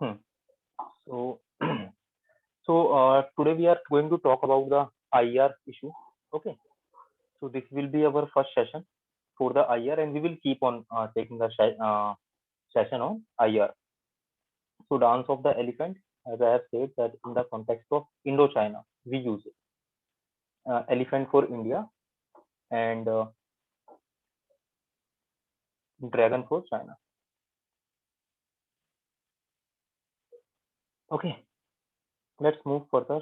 Hmm. So, today we are going to talk about the IR issue. Okay. So this will be our first session for the IR, and we will keep on taking the session on IR. So dance of the elephant, as I have said, that in the context of Indochina, we use it. Elephant for India and dragon for China. Okay, let's move further.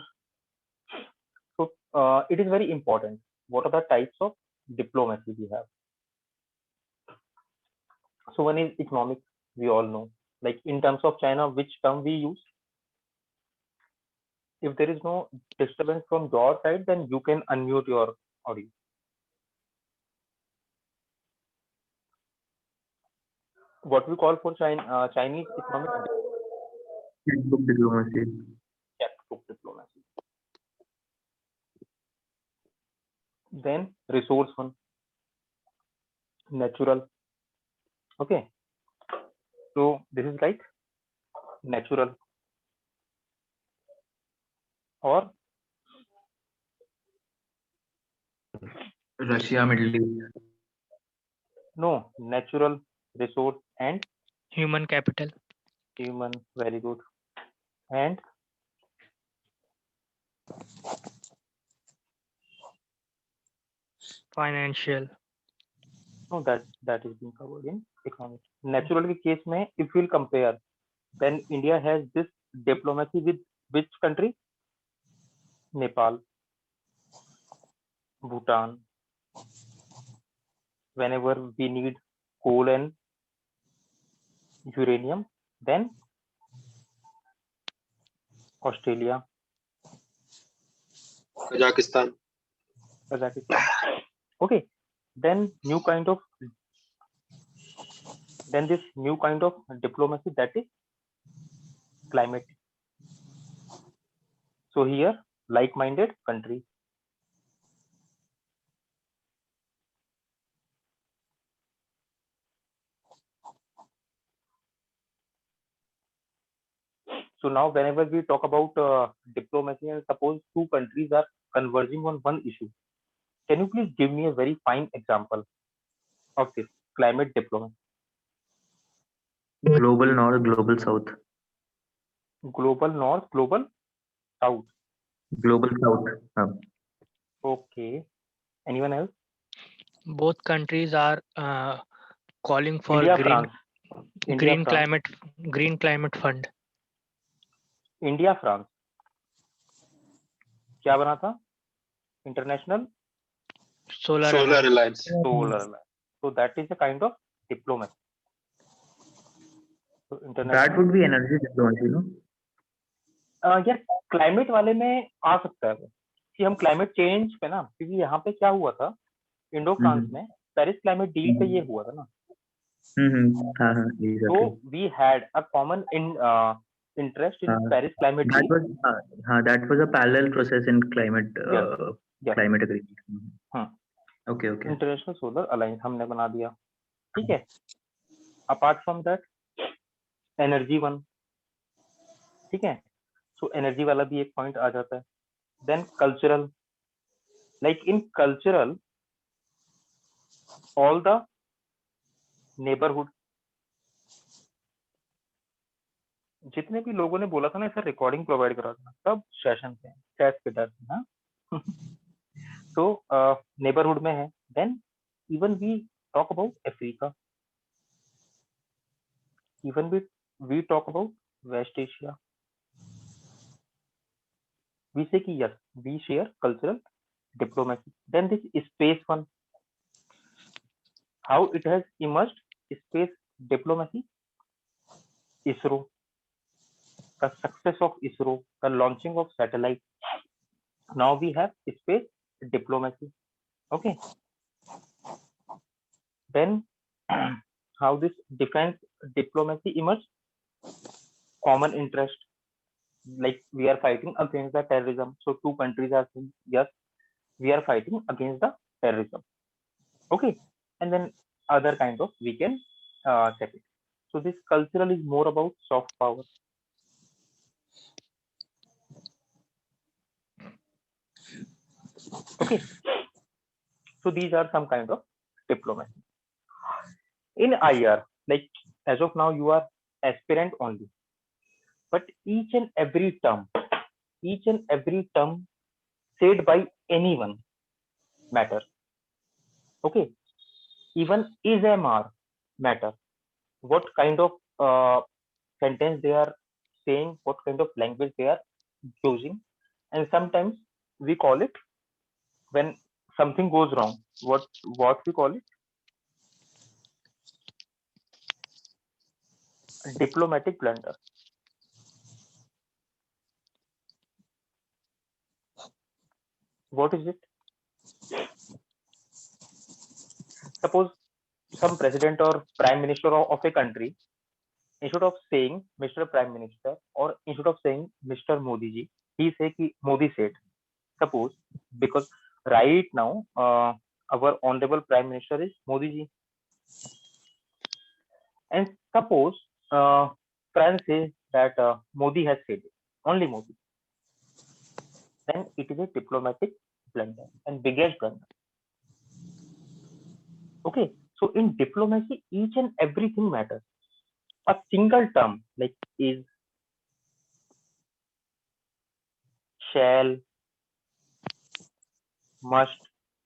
So it is very important. What are the types of diplomacy we have? So one is economic, we all know. Like in terms of China, which term we use? If there is no disturbance from your side, then you can unmute your audio. What we call for Chinese economic Checkbook diplomacy. checkbook diplomacy. Then resource one, natural. Okay, so this is like natural or Russia, Middle East. no natural resource and Human capital, human. Very good. And financial, no, that is being covered in economic. Natural के case में, if we'll compare, then India has this diplomacy with which country? Nepal, Bhutan. Whenever we need coal and uranium, then Australia, Kazakhstan. Kazakhstan. Okay, then this new kind of diplomacy, that is climate. So here, like-minded countries. So now whenever we talk about diplomacy, and suppose two countries are converging on one issue, can you please give me a very fine example of this climate diplomacy? Global North, Global South. Global North, Global South. Global South. Okay. Anyone else? both countries are calling for India, green France. India, France. green climate fund. India, France. क्या बना था? International Solar Solar Alliance. Alliance. Solar Alliance. So that is a kind of diplomacy. So That international. would be energy diplomacy, no? यार climate वाले में आ सकता है वो कि हम क्लाइमेट चेंज पे ना, क्योंकि यहाँ पे क्या हुआ था इंडो फ्रांस में पेरिस क्लाइमेट डील पे ये हुआ था ना, Exactly. so we had a common interest in Paris climate That deal. that was a parallel process in climate Yes. climate agreement. Okay. International solar alliance हमने बना दिया, ठीक है. Apart from that energy one, ठीक है. So energy वाला भी एक पॉइंट आ जाता है. Then cultural, like in cultural all the neighbourhood, जितने भी लोगों ने बोला था ना सर रिकॉर्डिंग प्रोवाइड करा देना, सब सेशन पे चैट पे डर ना. तो नेबरहुड में है. Then even we talk about Africa, even we talk about West Asia. We say कि yes, we share cultural diplomacy. Then this space one, how it has emerged, space diplomacy. ISRO, the success of ISRO, the launching of satellite. Now we have space diplomacy. Okay. Then how this defense diplomacy emerged? Common interest, like we are fighting against the terrorism. So two countries are saying yes, we are fighting against the terrorism. Okay. And then other kind of we can check it. So this cultural is more about soft power. Okay, so these are some kind of diplomacy. In IR, like as of now, you are aspirant only, but each and every term said by anyone matters. Okay, even is MR matter. What kind of sentence they are saying, what kind of language they are using, and sometimes we call it when something goes wrong. What we call it? Diplomatic blunder. What is it? Suppose some president or prime minister of a country, instead of saying Mr. Prime Minister or instead of saying Mr. Modi ji, he say ki Modi said. Suppose because right now our honorable Prime Minister is Modi ji, and suppose France says that Modi has said it, only Modi, then it is a diplomatic blunder and biggest blunder. Okay, so in diplomacy, each and everything matters. A single term like is, shall, must,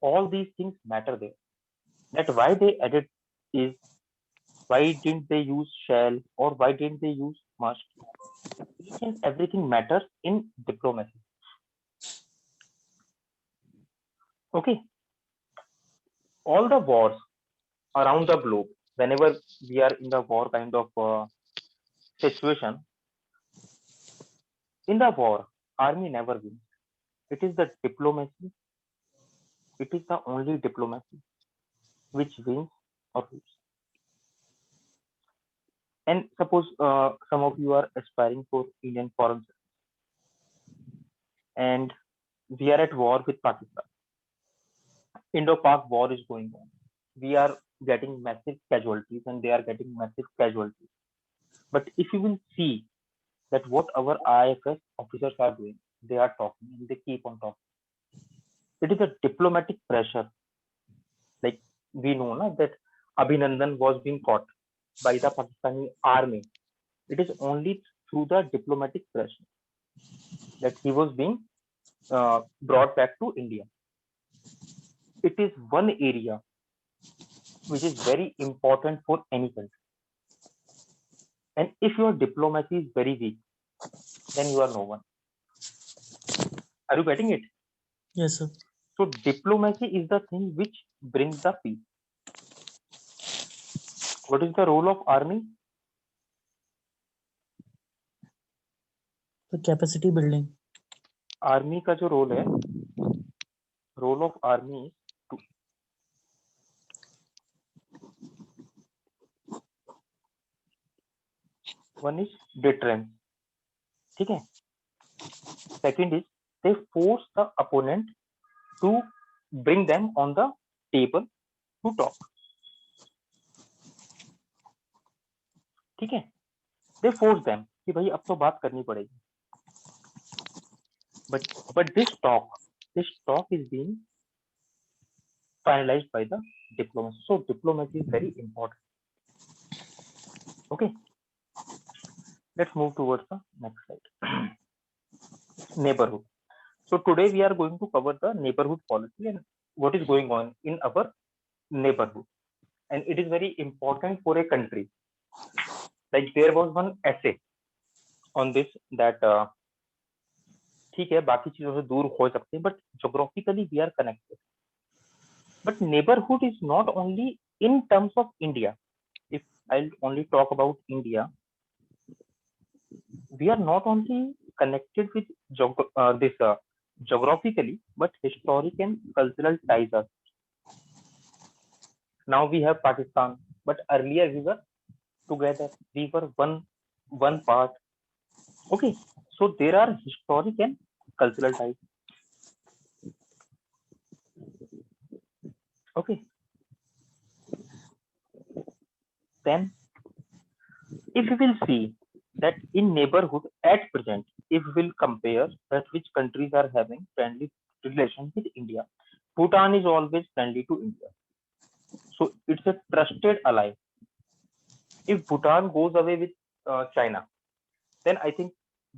all these things matter there. That why they added is, why didn't they use shall or why didn't they use must? Each and everything matters in diplomacy. Okay, all the wars around the globe, whenever we are in the war kind of situation, in the war, army never wins. It is the diplomacy. It is the only diplomacy which wins or loses. And suppose some of you are aspiring for Indian foreign service, and we are at war with Pakistan. Indo-Pak war is going on. We are getting massive casualties, and they are getting massive casualties. But if you will see that what our IFS officers are doing, they are talking and they keep on talking. It is a diplomatic pressure. Like we know na, that Abhinandan was being caught by the Pakistani army. It is only through the diplomatic pressure that he was being brought back to India. It is one area which is very important for any country. And if your diplomacy is very weak, then you are no one. Are you getting it? Yes, sir. So diplomacy is the thing which brings the peace. What is the role of army? The capacity building. Army का जो role है, role of army to one is deterrence, ठीक है. Second is they force the opponent to bring them on the table to talk, ठीक है. दे force them कि भाई अब तो बात करनी पड़ेगी. But this talk is being finalized by the diplomacy. So diplomacy is very important. Okay, let's move towards the next slide. Neighborhood. So today we are going to cover the neighborhood policy and what is going on in our neighborhood, and it is very important for a country. Like there was one essay on this that ठीक है बाकी चीजों से दूर हो सकते हैं, but geographically we are connected. But neighborhood is not only in terms of India. If I'll only talk about India, we are not only connected with geographically, but historic and cultural ties are. Now we have Pakistan, but earlier we were together. We were one part. Okay, so there are historic and cultural ties. Okay, then if we will see that in neighborhood at present, if we will compare that which countries are having friendly relation with India. Bhutan is always friendly to India. So it's a trusted ally. If Bhutan goes away with China, then I think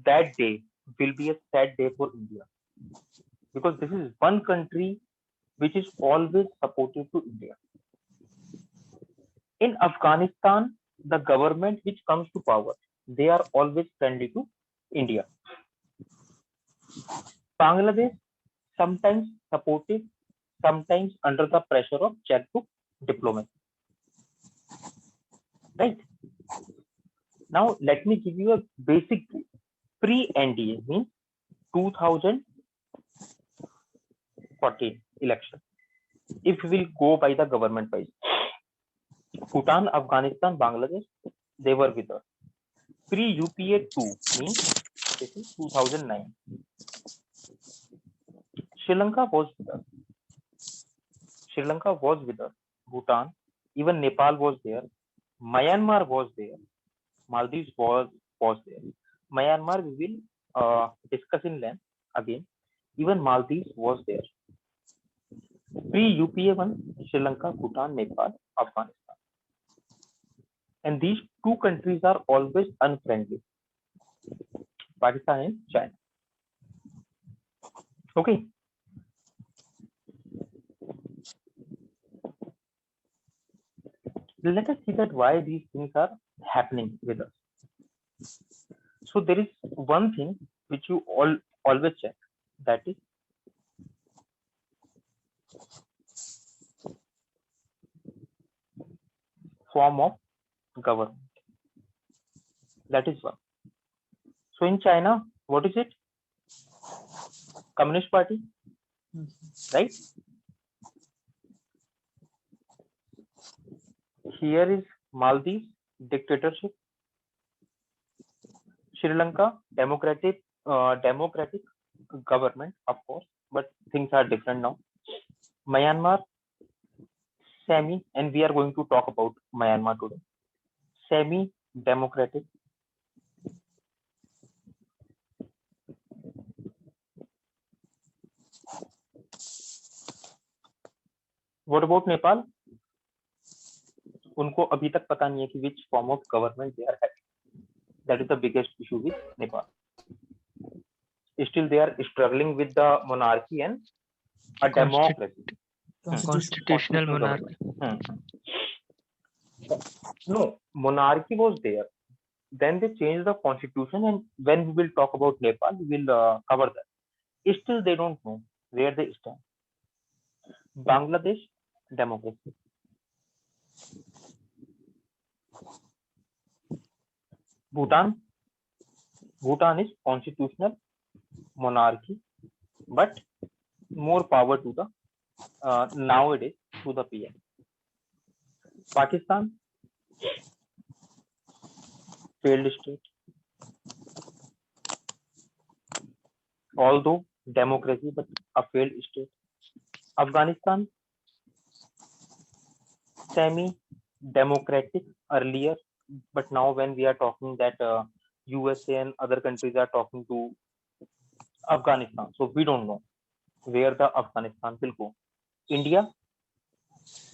that day will be a sad day for India, because this is one country which is always supportive to India. In Afghanistan, the government which comes to power, they are always friendly to India. Bangladesh, sometimes supportive, sometimes under the pressure of checkbook diplomacy. Right? Now, let me give you a basic brief. Pre-NDA means 2014 election. If we will go by the government wise, Bhutan, Afghanistan, Bangladesh, they were with us. Pre-UPA 2 means this is 2009. Sri Lanka was with us. Sri Lanka was with us. Bhutan, even Nepal was there. Myanmar was there. Maldives was there. Myanmar we will discuss in length again. Even Maldives was there. Pre-UPA 1, Sri Lanka, Bhutan, Nepal, Afghanistan. And these two countries are always unfriendly. Pakistan and China. Okay. Let us see that why these things are happening with us. So there is one thing which you always check, that is form of government. That is one. So in China, what is it? Communist Party, right? Here is Maldives, dictatorship. Sri Lanka, democratic government, of course, but things are different now. Myanmar, semi, and we are going to talk about Myanmar today. Semi-democratic. What about Nepal? उनको अभी तक पता नहीं है कि which form of government they are having. That is the biggest issue with Nepal. Still, they are struggling with the monarchy and a democracy. Constitutional monarchy. No, monarchy was there. Then they changed the constitution, and when we will talk about Nepal, we will cover that. Still, they don't know where they stand. Bangladesh, democracy. Bhutan is constitutional monarchy, but more power to the nowadays to the PM. Pakistan, failed state, although democracy, but a failed state. Afghanistan, semi-democratic earlier, but now when we are talking that USA and other countries are talking to Afghanistan, so we don't know where the Afghanistan will go. India,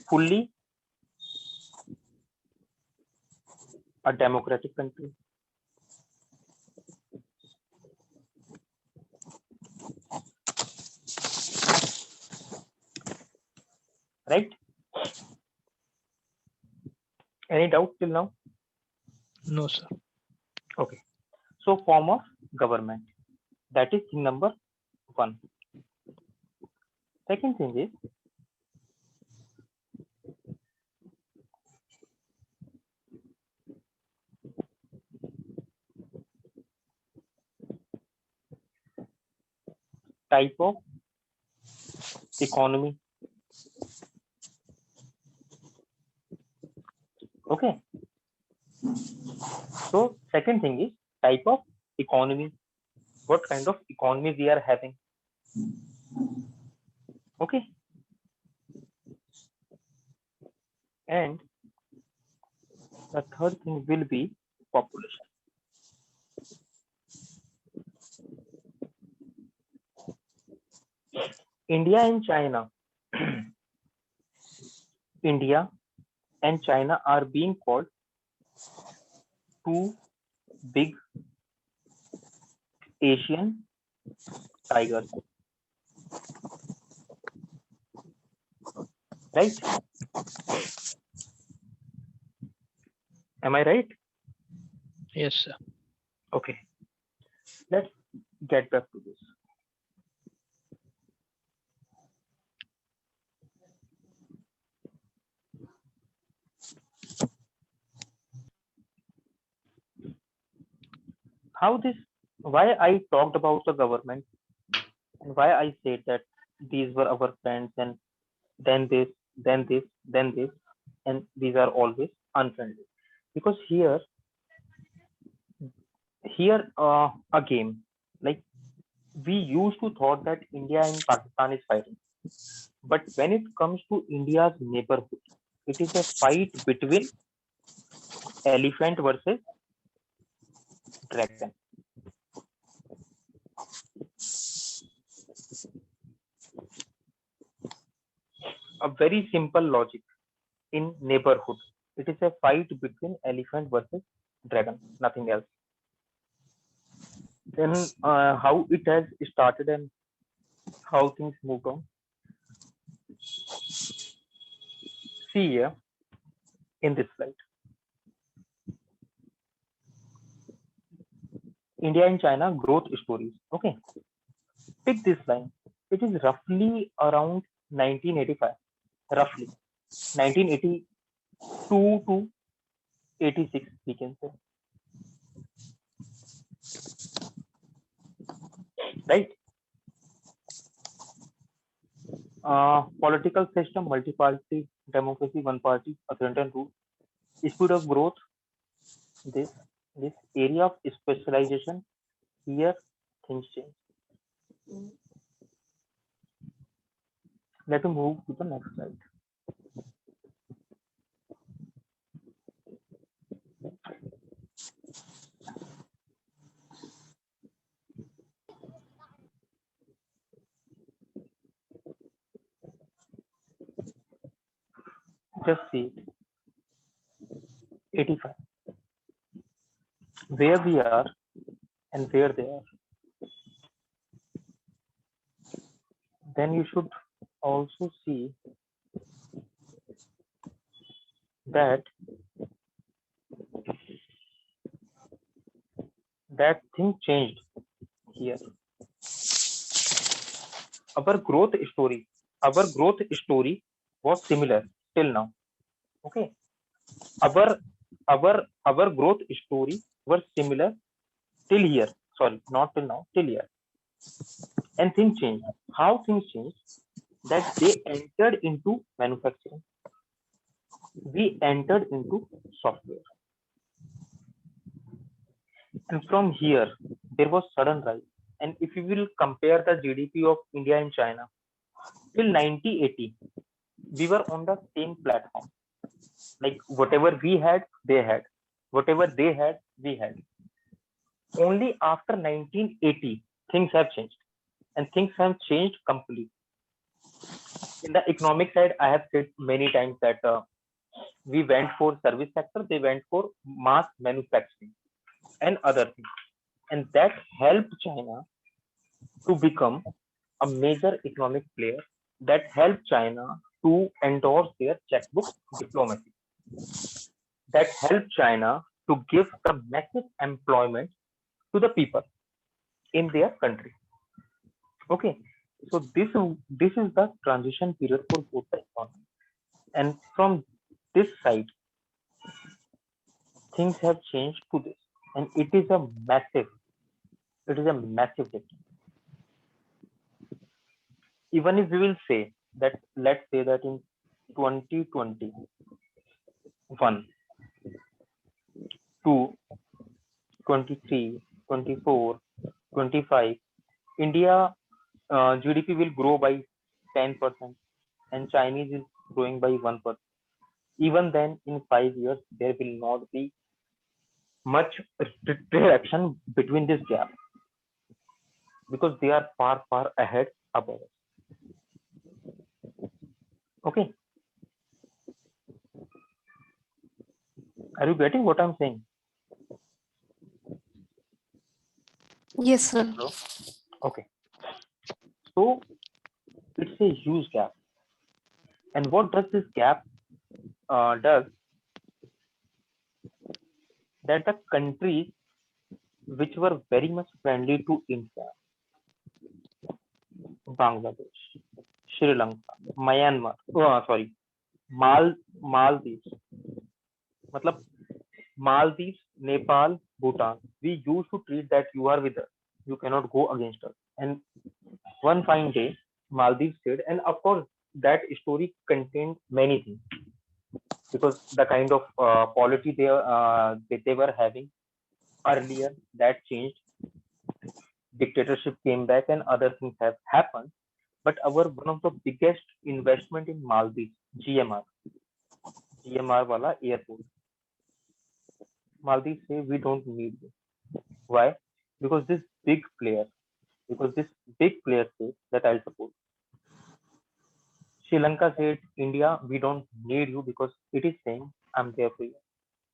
fully a democratic country. Right? Any doubt till now? No, sir. Okay. So form of government. That is thing number 1. Second thing is type of economy. Okay. So second thing is type of economy. What kind of economy we are having? Okay. And the third thing will be population. India and China, India and China are being called two big Asian tigers, right? Am I right? Yes, sir. Okay, let's get back to this. How this, why I talked about the government and why I said that these were our friends and then this, then this, then this, and these are always unfriendly. Because here a game, like we used to thought that India and Pakistan is fighting, but when it comes to India's neighborhood, it is a fight between elephant versus dragon. A very simple logic in neighborhood. It is a fight between elephant versus dragon, nothing else. Then how it has started and how things moved on. See here in this slide, India and China growth stories. Okay, pick this line. It is roughly around 1985, roughly 1982 to 86, we can say, right? Political system, multi-party democracy, one party, authoritarian rule, speed of growth, this this area of specialization, here things change. Let me move to the next slide. Just see it. 85, where we are and where they are. Then you should also see that thing changed here. Our growth story was similar till now. Okay, our our growth story was similar till here. Sorry, not till now, till here. And things changed. How things changed? That they entered into manufacturing. We entered into software. And from here, there was sudden rise. And if you will compare the GDP of India and China, till 1980, we were on the same platform. Like whatever we had, they had. Whatever they had, we had. Only after 1980, things have changed. And things have changed completely. In the economic side, I have said many times that we went for service sector, they went for mass manufacturing and other things. And that helped China to become a major economic player, that helped China to endorse their checkbook diplomacy, that helped China to give the massive employment to the people in their country. Okay, so this is the transition period for both the economy. And from this side, things have changed to this, and it is a massive difference. Even if we will say that, let's say that in 2021 to 23, 24, 25, India GDP will grow by 10% and Chinese is growing by 1%. Even then, in 5 years, there will not be much reduction between this gap because they are far ahead above us. Okay, are you getting what I'm saying? Yes, sir. Hello? Okay, so it's a huge gap. And what does this gap does that the countries which were very much friendly to India, Bangladesh, Sri Lanka, Myanmar, sorry, Maldives, मतलब Maldives, Nepal, Bhutan. We used to treat that you are with us, you cannot go against us. And one fine day, Maldives did, and of course, that story contained many things because the kind of polity they were having earlier that changed. Dictatorship came back, and other things have happened. But our one of the biggest investment in Maldives, GMR wala airport. Maldives say we don't need you. Why? Because this big player, because this big player says that I'll support. Sri Lanka said, India, we don't need you because it is saying I'm there for you.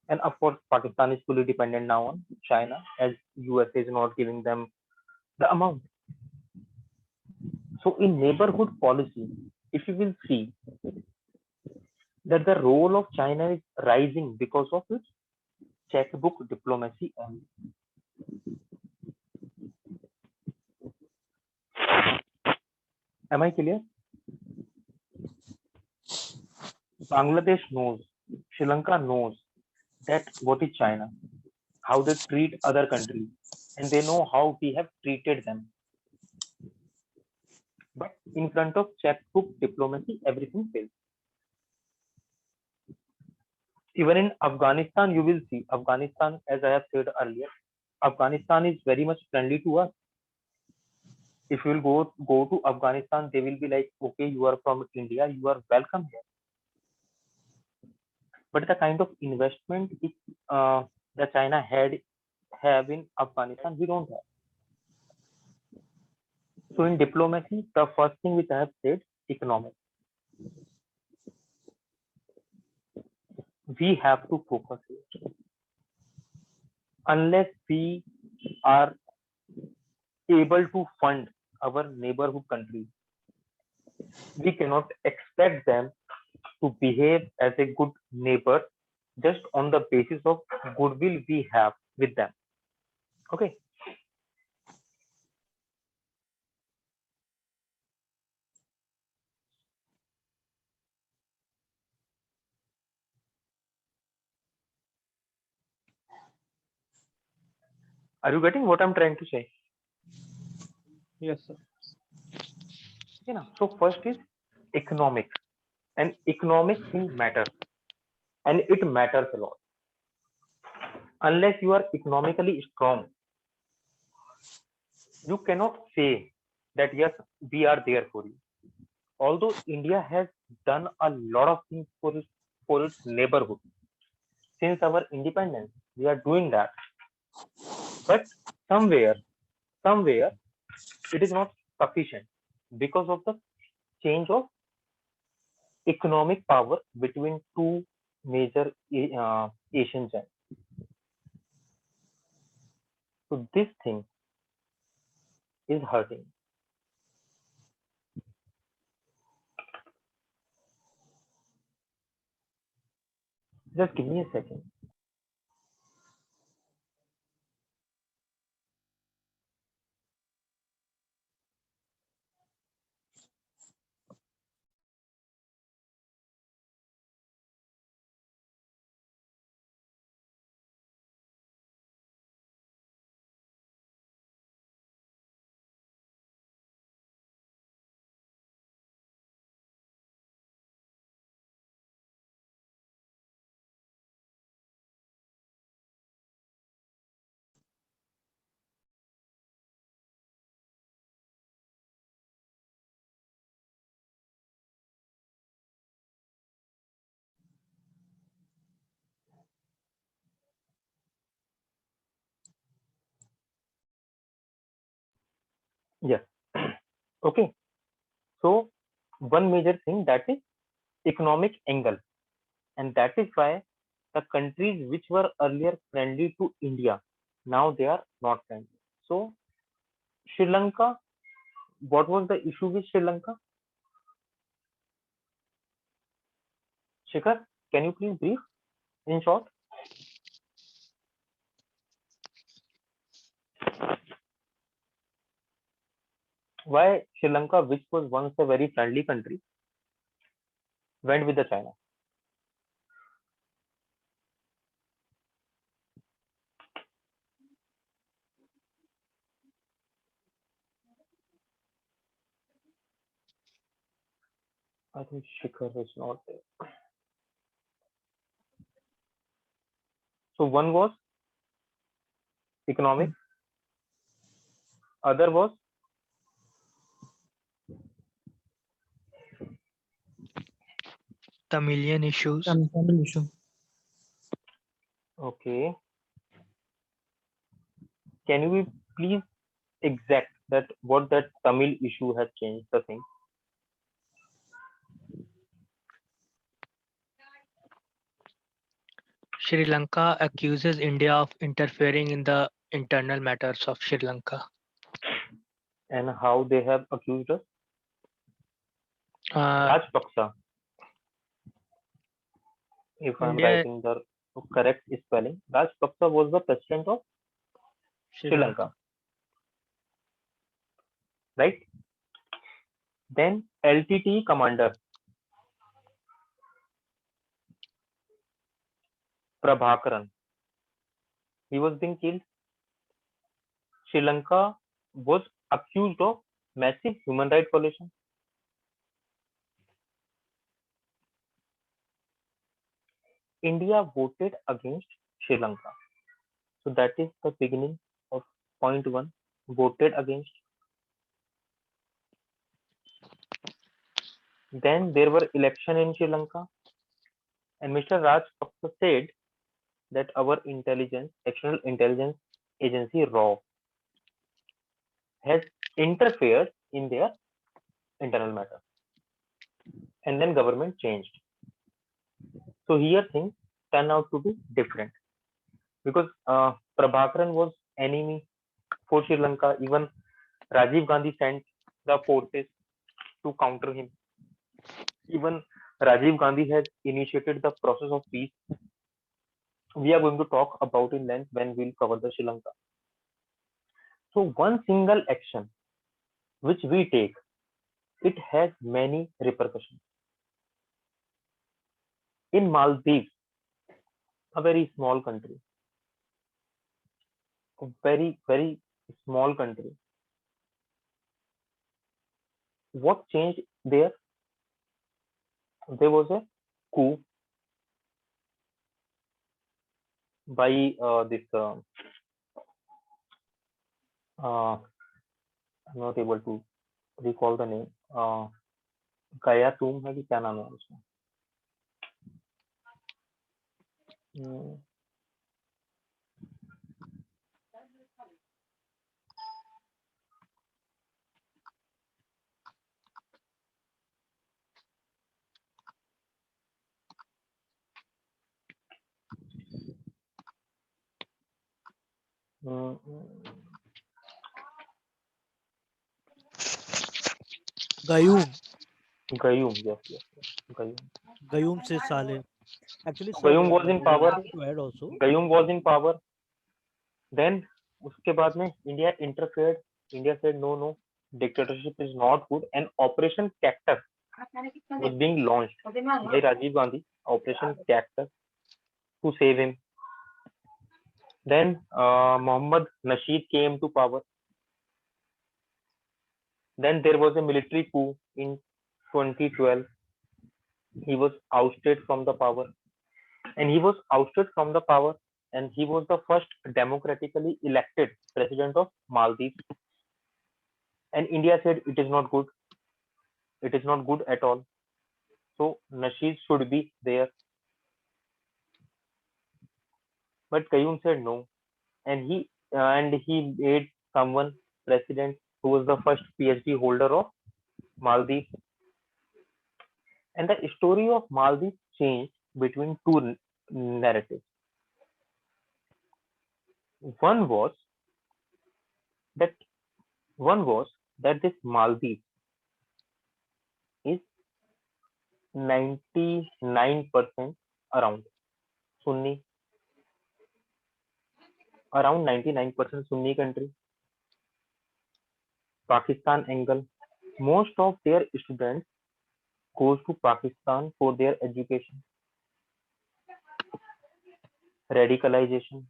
And of course, Pakistan is fully dependent now on China as USA is not giving them the amount. So in neighborhood policy, if you will see that the role of China is rising because of its checkbook diplomacy only. Am I clear? Bangladesh knows, Sri Lanka knows that what is China, how they treat other countries, and they know how we have treated them. But in front of checkbook diplomacy, everything fails. Even in Afghanistan, you will see Afghanistan, as I have said earlier, Afghanistan is very much friendly to us. If you will go to Afghanistan, they will be like, okay, you are from India, you are welcome here. But the kind of investment that China have in Afghanistan, we don't have. So in diplomacy, the first thing which I have said, economic. We have to focus here. Unless we are able to fund our neighborhood countries, we cannot expect them to behave as a good neighbor just on the basis of goodwill we have with them. Okay. Are you getting what I'm trying to say? Yes, sir. So first is economic, and economic thing matters, and it matters a lot. Unless you are economically strong, you cannot say that yes, we are there for you. Although India has done a lot of things for its neighborhood since our independence, we are doing that. But somewhere, it is not sufficient because of the change of economic power between two major Asian giants. So this thing is hurting. Just give me a second. Yes. Okay. So one major thing that is economic angle, and that is why the countries which were earlier friendly to India, now they are not friendly. So Sri Lanka, what was the issue with Sri Lanka? Shikhar, can you please brief in short? Why Sri Lanka, which was once a very friendly country, went with the China? I think Shikhar is not there. So one was economic, other was Tamilian issues. Tamil issue. okay. Can you be please exact that what that Tamil issue has changed the thing? Sri Lanka accuses India of interfering in the internal matters of Sri Lanka. And how they have accused us? Uh, Rajpaksa, if I'm India, writing the correct spelling, Rajpaksa was the president of Sri Lanka, right? Then LTT commander Prabhakaran, he was being killed. Sri Lanka was accused of massive human rights violation. India voted against Sri Lanka. So that is the beginning of point one. Voted against. Then there were election in Sri Lanka, and Mr. Rajpaksa said that our intelligence, external intelligence agency RAW, has interfered in their internal matter, and then government changed. So here things turn out to be different because Prabhakaran was enemy for Sri Lanka. Even Rajiv Gandhi sent the forces to counter him. Even Rajiv Gandhi has initiated the process of peace. We are going to talk about in length when we'll cover the Sri Lanka. So one single action which we take, it has many repercussions. In Maldives, a very small country, a very small country, what changed there? There was a coup by this. I'm not able to recall the name. गया तुम है कि क्या नाम है उसमें? Gayum. Gayum, yes, Gayum. Gayum se Saleh. Actually, So sir, Gayum was in power. to add also. Gayum was in power. Then उसके बाद में India interfered. India said no, dictatorship is not good, and Operation Cactus was being launched by Rajiv Gandhi. Operation Cactus to save him. Then Mohammad Nasheed came to power. Then there was a military coup in 2012. He was ousted from the power, and he was the first democratically elected president of Maldives. And India said it is not good. It is not good at all. So Nasheed should be there. But Qayyum said no, and he made someone president who was the first PhD holder of Maldives. And the story of Maldives changed between two narratives. One was that one was that this Maldives is 99% around Sunni, around 99% Sunni country. Pakistan angle. Most of their students goes to Pakistan for their education. Radicalization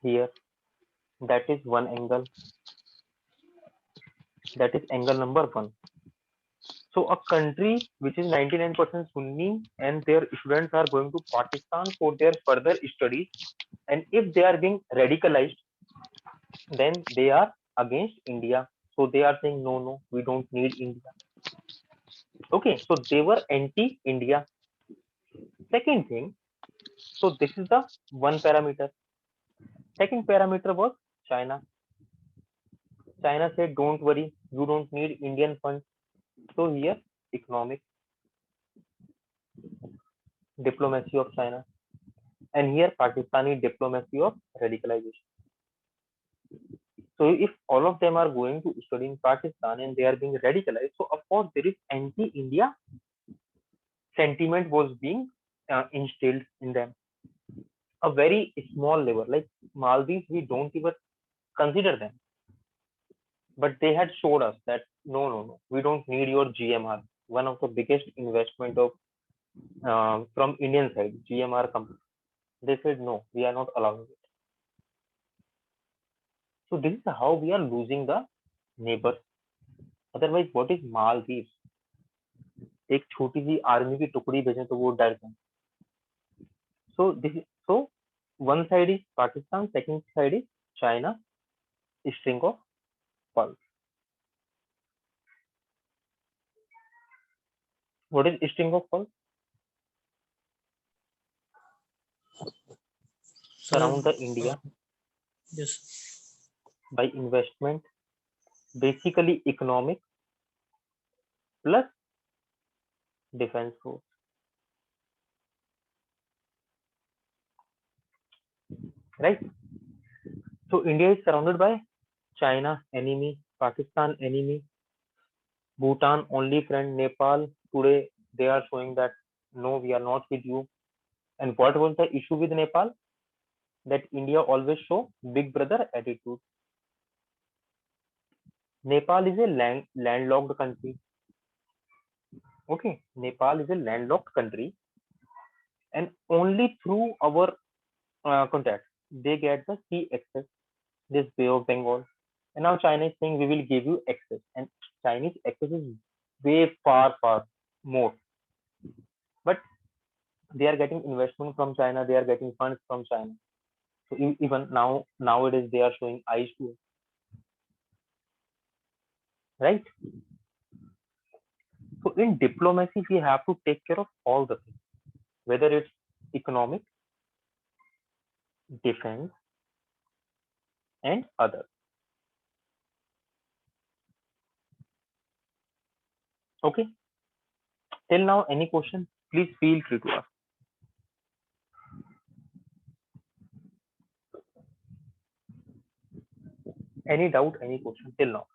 here. That is one angle. That is angle number one. So a country which is 99% Sunni and their students are going to Pakistan for their further studies, and if they are being radicalized, then they are against India. So they are saying no, we don't need India. Okay, so they were anti-India. Second thing, so this is the one parameter. Second parameter was China. China said, don't worry, you don't need Indian funds. So here, economic diplomacy of China, and here Pakistani diplomacy of radicalization. So if all of them are going to study in Pakistan and they are being radicalized, so of course there is anti-India sentiment was being instilled in them. A very small level, like Maldives, we don't even consider them, but they had showed us that no, we don't need your GMR. One of the biggest investment of from Indian side, GMR company. They said no, we are not allowing it. So this is how we are losing the neighbors. Otherwise, what is Maldives? एक छोटी सी army की टुकड़ी भेजें तो वो डर जाए. So one side is Pakistan, second side is China, string of pearls. What is string of pearls? Surround the India Yes. by investment, basically economic plus defense force. Right? So India is surrounded by China enemy, Pakistan enemy, Bhutan only friend, Nepal today they are showing that no, we are not with you. And what was the issue with Nepal? That India always show big brother attitude. Nepal is a landlocked country. Okay, Nepal is a landlocked country, and only through our contact they get the sea access, this Bay of Bengal. And now China is saying we will give you access, and Chinese access is way far more. But they are getting investment from China, they are getting funds from China. So even nowadays they are showing eyes to it. Right? So in diplomacy, we have to take care of all the things, whether it's economic, defense, and others. Okay. Till now, any question? Please feel free to ask. Any doubt, any question till now?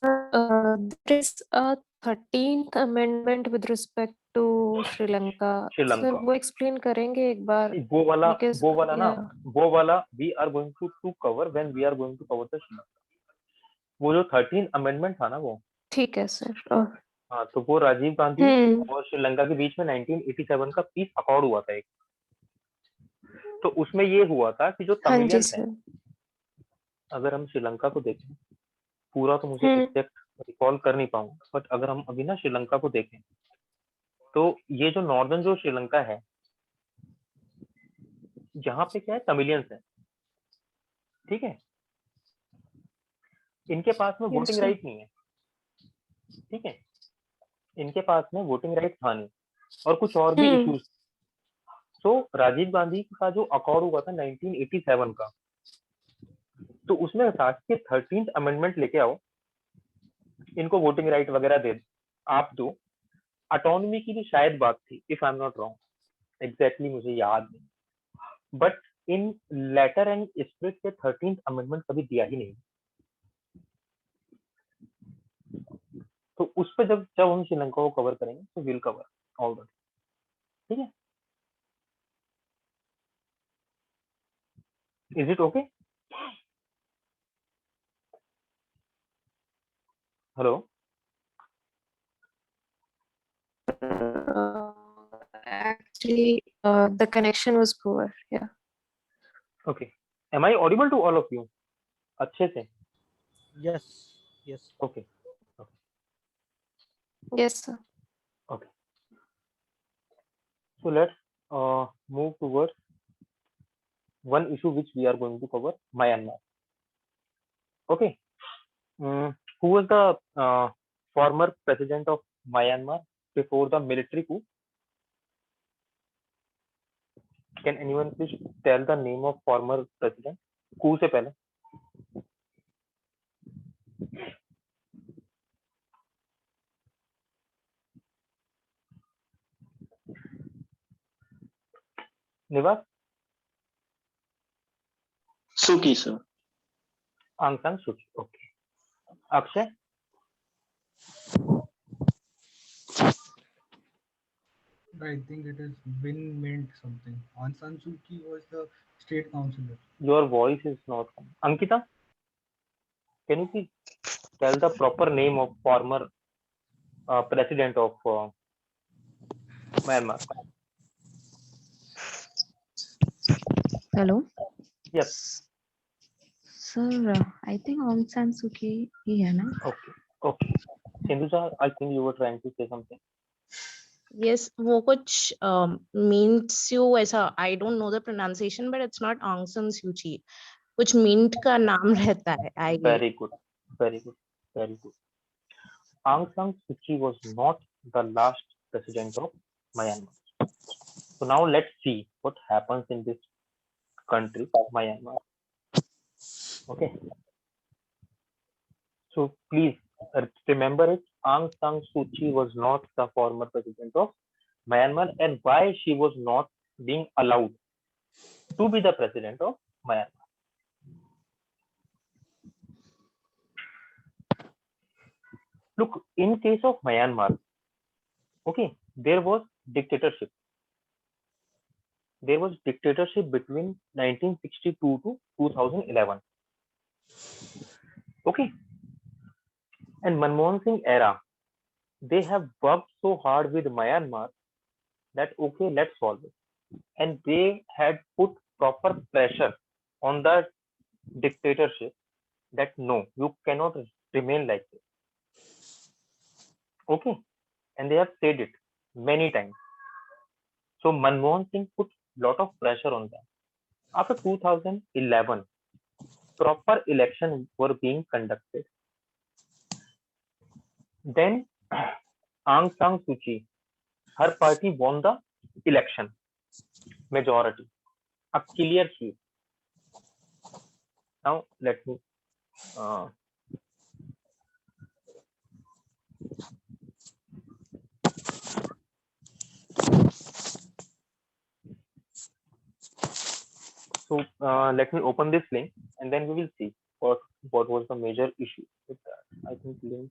There is a 13th amendment with respect to Sri Lanka. Sri Lanka. Sir, वो explain करेंगे एक बार? वो Because, वाला ना, yeah. वो वाला we are going to cover when we are going to cover the Sri Lanka. वो जो 13th amendment था ना वो. ठीक है सर. हाँ, तो वो राजीव गांधी और श्रीलंका के बीच में 1987 का पीस अकॉर्ड हुआ था एक. तो उसमें ये हुआ था कि जो तमिलियंस हैं, अगर हम श्रीलंका को देखें, पूरा तो मुझे एग्जैक्ट रिकॉल कर नहीं पाऊंगा, बट अगर हम अभी ना श्रीलंका को देखें, तो ये जो नॉर्दर्न जो श्रीलंका है, यहाँ पे क्या है, तमिलियंस है. ठीक है, इनके पास में वोटिंग राइट नहीं है. ठीक है, इनके पास में वोटिंग राइट था नहीं, और कुछ और भी इश्यूज. तो राजीव गांधी का जो अकॉर्ड हुआ था 1987 का, तो उसमें था कि 13th अमेंडमेंट लेके आओ इनको वोटिंग राइट वगैरह दे आप दो। ऑटोनॉमी की भी शायद बात थी, if I am not wrong, exactly मुझे याद नहीं। But in letter and spirit के 13th अमेंडमेंट कभी दिया ही नहीं। तो उस पर जब जब हम श्रीलंका को कवर करेंगे तो विल कवर ऑल दैट। ठीक है, is it okay? Hello, Actually, the connection was poor. Yeah. Okay, am I audible to all of you अच्छे से? Yes. Yes. ओके, Yes, sir. okay, so let's move towards one issue which we are going to cover, Myanmar. Okay. Who was the former president of Myanmar before the military coup? Can anyone please tell the name of former president coup से पहले? निवास? Suki, sir. Aung San Suu Kyi. Okay. Akshay? I think it is Win Mint something. Aung San Suu Kyi was the state councillor. Your voice is not coming. Ankita? Can you please tell the proper name of former president of Myanmar? Hello, Yes. sir. I think Aung San Suu Kyi ही है ना? Okay. Okay. Sindhuja, I think you were trying to say something. Yes, वो कुछ means you ऐसा I don't know the pronunciation, but it's not Aung San Suu Kyi. कुछ mint का नाम रहता है. Very good. Very good. Very good. Aung San Suu Kyi was not the last president of Myanmar. So now let's see what happens in this country, Myanmar. Okay. So please remember it. Aung San Suu Kyi was not the former president of Myanmar, and why she was not being allowed to be the president of Myanmar. Look, in case of Myanmar, okay, there was dictatorship. There was dictatorship between 1962 to 2011. Okay, and Manmohan Singh era, they have worked so hard with Myanmar that okay, let's solve it, and they had put proper pressure on the dictatorship that no, you cannot remain like this. Okay, and they have said it many times. So Manmohan Singh put lot of pressure on them. After 2011, proper elections were being conducted. Then Aung San Suu Kyi, her party won the election, majority, a clear sweep. Now let me let me open this link and then we will see what was the major issue with that. I think link.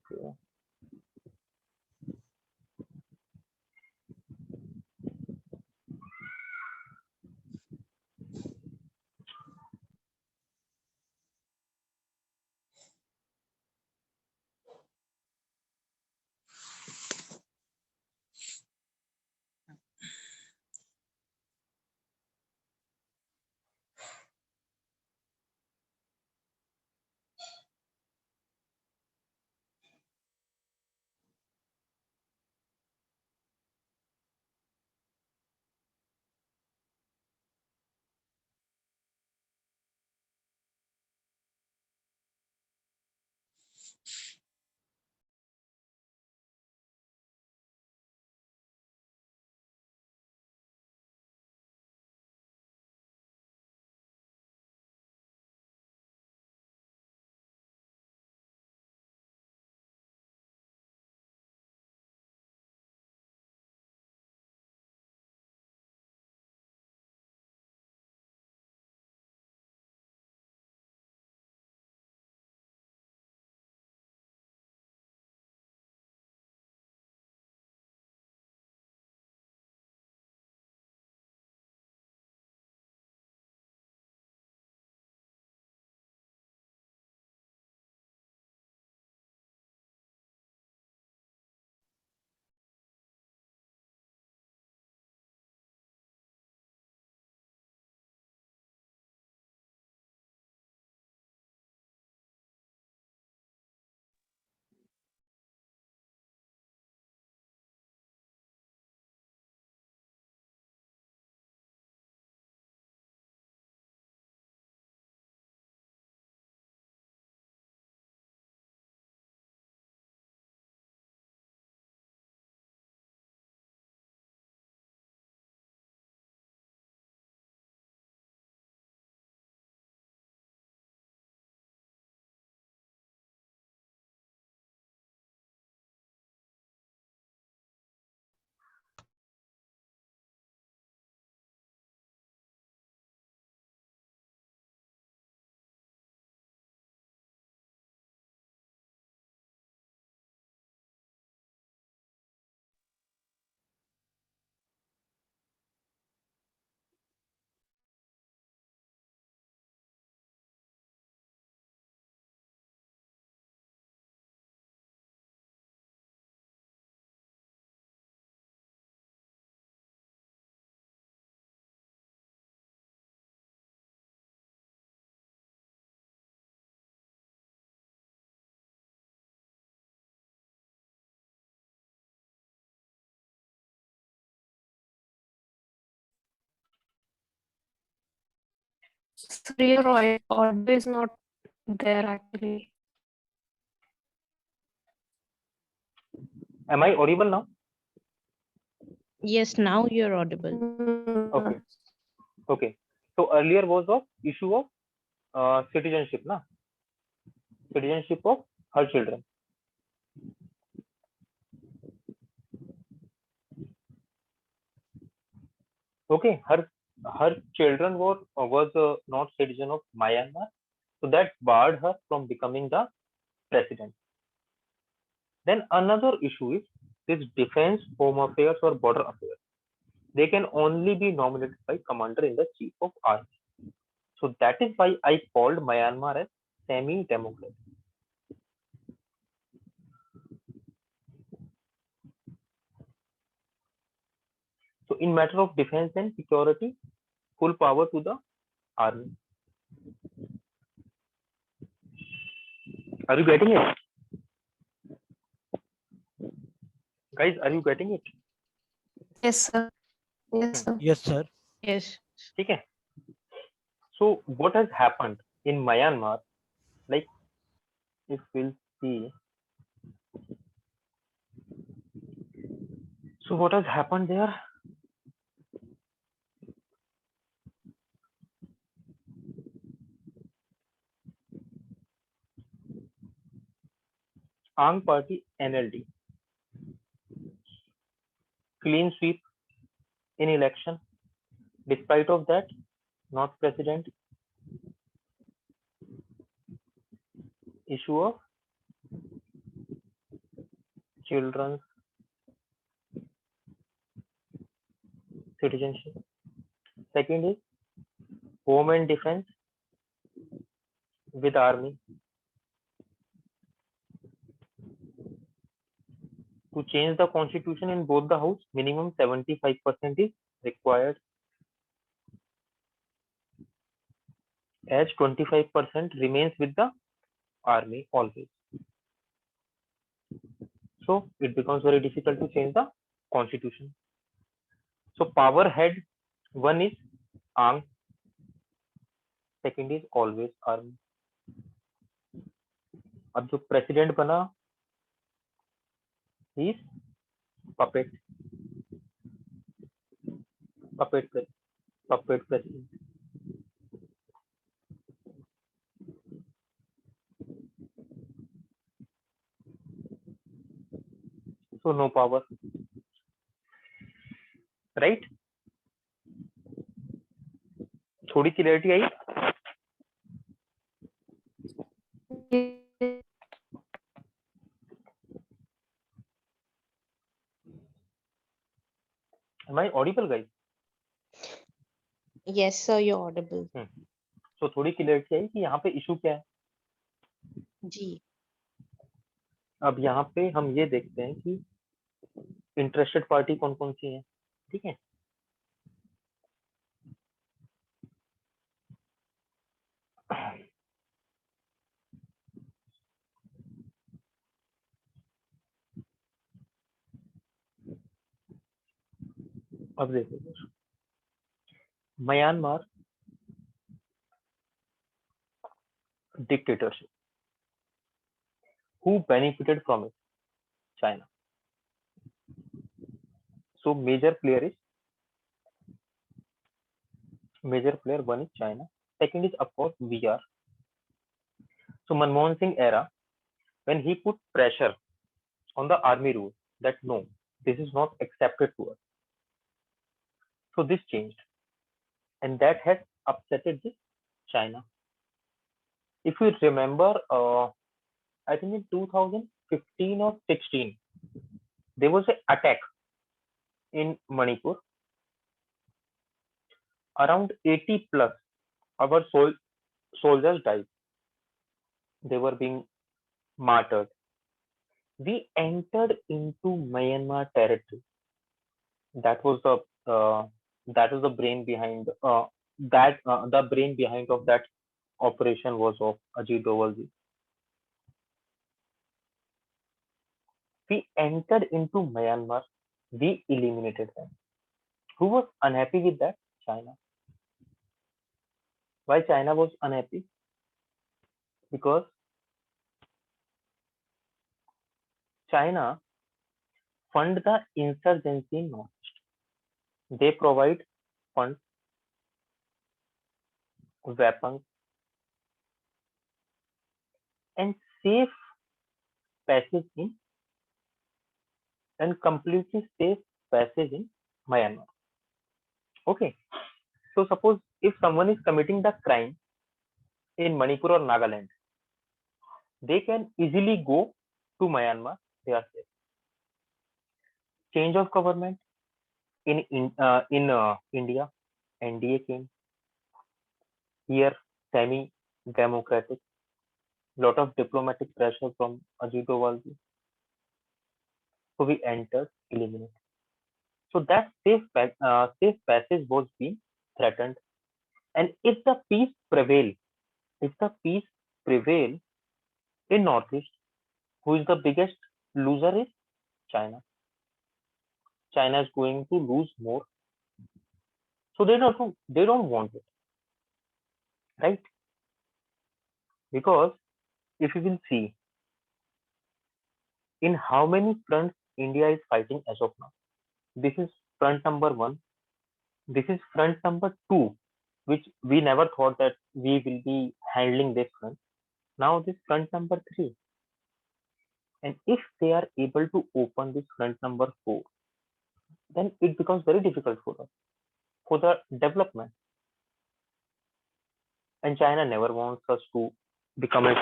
So your audio is not there actually. Am I audible now? Yes, now you're audible. Okay. Okay. So earlier was of issue of citizenship, na? Citizenship of her children. Okay, her children was not citizen of Myanmar, so that barred her from becoming the president. Then another issue is this defense, home affairs, or border affairs. They can only be nominated by commander in the chief of army. So that is why I called Myanmar as semi-democratic. So in matter of defense and security, full power to the army. Are you getting it? Guys, are you getting it? Yes, sir. Yes, sir. Yes, sir. Yes. Okay. So what has happened in Myanmar, like if we'll see, so what has happened there? Aang Party NLD, clean sweep in election. Despite of that, not president. Issue of children's citizenship. Second is home and defense with army. To change the constitution in both the house, minimum 75% is required, as 25% remains with the army always. So it becomes very difficult to change the constitution. So power head, one is Aang, second is always army. अब जो president बना, he is puppet president. So no power, right? थोड़ी clarity I? Am I audible, guys? Yes, sir, you're audible. So थोड़ी clarity आई कि यहाँ पे issue क्या है. जी. अब यहाँ पे हम ये देखते हैं कि इंटरेस्टेड पार्टी कौन कौन सी है. ठीक है. अब देखो, Myanmar dictatorship. Who benefited from it? China. So major player one is China. Second is of course VR. So Manmohan Singh era, when he put pressure on the army rule that no, this is not accepted to us. So this changed, and that has upsetted the China. If you remember, I think in 2015 or 16, there was an attack in Manipur. Around 80 plus our soldiers died. They were being martyred. We entered into Myanmar territory. That was the brain behind the brain behind of that operation was of Ajit Dovalji. We entered into Myanmar. We eliminated them. Who was unhappy with that? China. Why China was unhappy? Because China fund the insurgency in Northeast. They provide funds, weapons, and safe passage in and completely safe passage in Myanmar. Okay. So suppose if someone is committing the crime in Manipur or Nagaland, they can easily go to Myanmar. They are safe. Change of government in India, NDA came here, semi-democratic. Lot of diplomatic pressure from Ajit Doval. So we entered, eliminate. So that safe passage was being threatened. And if the peace prevail in Northeast, who is the biggest loser is China. China is going to lose more. So they don't want it, right? Because if you will see in how many fronts India is fighting as of now. This is front number 1. This is front number 2, which we never thought that we will be handling this front. Now this front number 3. And if they are able to open this front number 4, then it becomes very difficult for us, for the development. And China never wants us to become a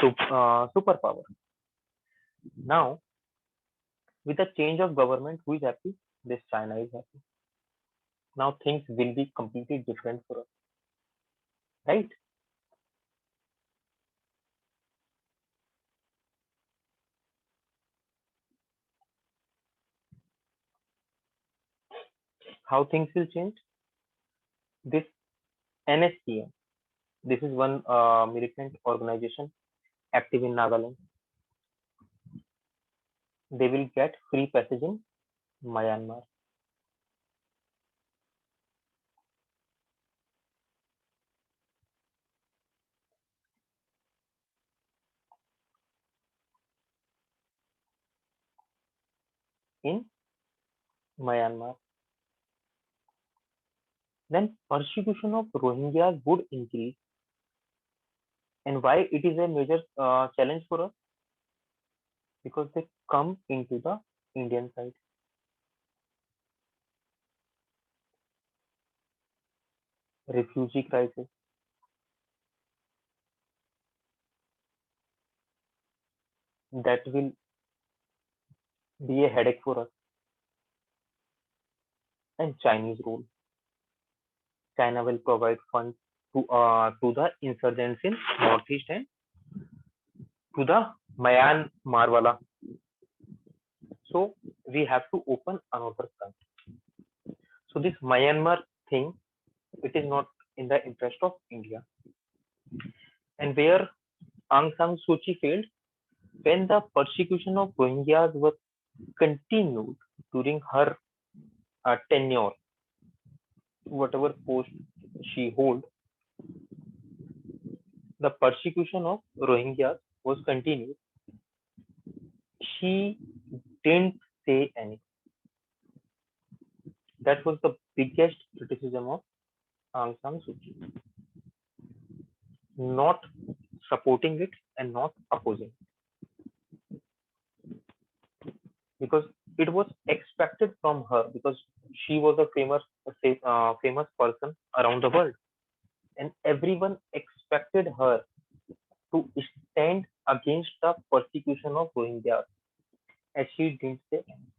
superpower. Now, with the change of government, who is happy? This China is happy. Now things will be completely different for us, right? How things will change? This NSCM, this is one militant organization active in Nagaland. They will get free passage in Myanmar. In Myanmar. Then persecution of Rohingyas would increase. And why it is a major challenge for us? Because they come into the Indian side. Refugee crisis. That will be a headache for us. And Chinese role. China will provide funds to the insurgents in Northeast and to the Myanmar wala. So we have to open another front. So this Myanmar thing, it is not in the interest of India. And where Aung San Suu Kyi failed, when the persecution of Rohingyas was continued during her tenure, whatever post she hold, the persecution of Rohingyas was continued. She didn't say anything. That was the biggest criticism of Aung San Suu Kyi. Not supporting it and not opposing it. Because it was expected from her, because she was a famous person around the world, and everyone expected her to stand against the persecution of Rohingyas, as she didn't say anything.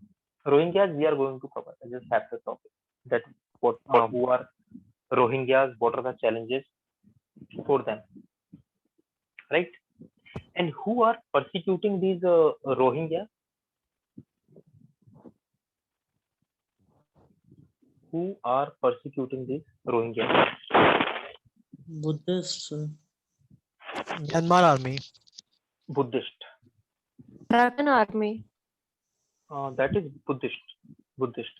Rohingyas we are going to cover. I just have the topic that what who are Rohingyas, what are the challenges for them, right? And who are persecuting these Rohingyas? Who are persecuting these Rohingyas? Buddhists. Myanmar army. Buddhist. Arakan army. That is Buddhist.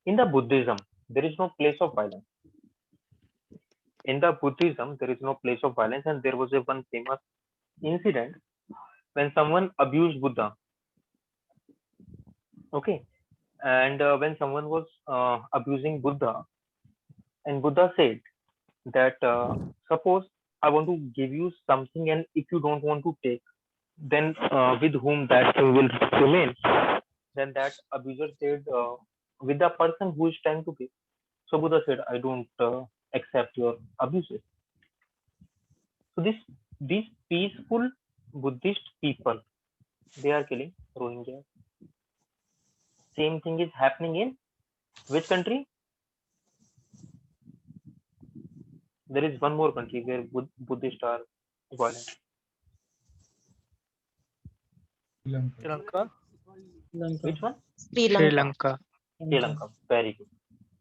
In the Buddhism, there is no place of violence. in the Buddhism, there is no place of violence, and there was a one famous incident when someone abused Buddha. Okay, and when someone was abusing Buddha, and Buddha said that suppose I want to give you something, and if you don't want to take, then with whom that thing will remain? Then that abuser said, with the person who is trying to give. So Buddha said, I don't accept your abuses. So these peaceful Buddhist people, they are killing Rohingya. Same thing is happening in which country? There is one more country where Buddhists are violent. Sri Lanka. Sri Lanka. Lanka. Which one? Sri Sri Lanka. Lanka. Sri Lanka. Very good.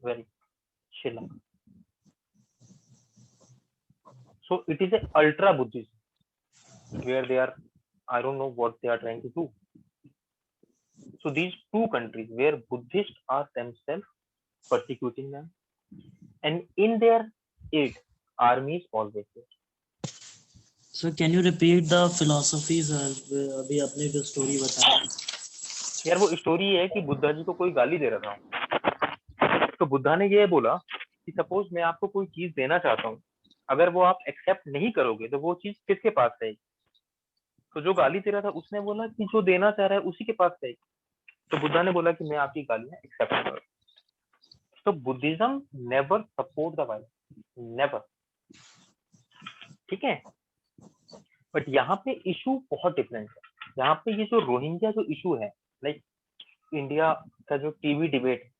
Very good. Sri Lanka. So it is a ultra Buddhism where they are, I don't know what they are trying to do. So these two countries where Buddhists are themselves persecuting them, and in their aid, army is always there. So can you repeat the philosophy, sir? अभी आपने जो story बताया. यार वो story है कि बुद्धा जी को कोई गाली दे रहा था, तो बुद्धा ने ये बोला कि सपोज मैं आपको कोई चीज देना चाहता हूँ, अगर वो आप एक्सेप्ट नहीं करोगे तो वो चीज किसके पास रहेगी? तो जो गाली दे रहा था उसने बोला कि जो देना चाह रहा है उसी के पास रहेगी. तो बुद्धा ने बोला कि मैं आपकी गालियां एक्सेप्ट कर रहा हूं. तो Buddhism never support the violence, never. ठीक है, बट यहाँ पे इशू बहुत डिफरेंट है. यहाँ पे ये जो रोहिंग्या जो इशू है, लाइक इंडिया का जो टीवी डिबेट है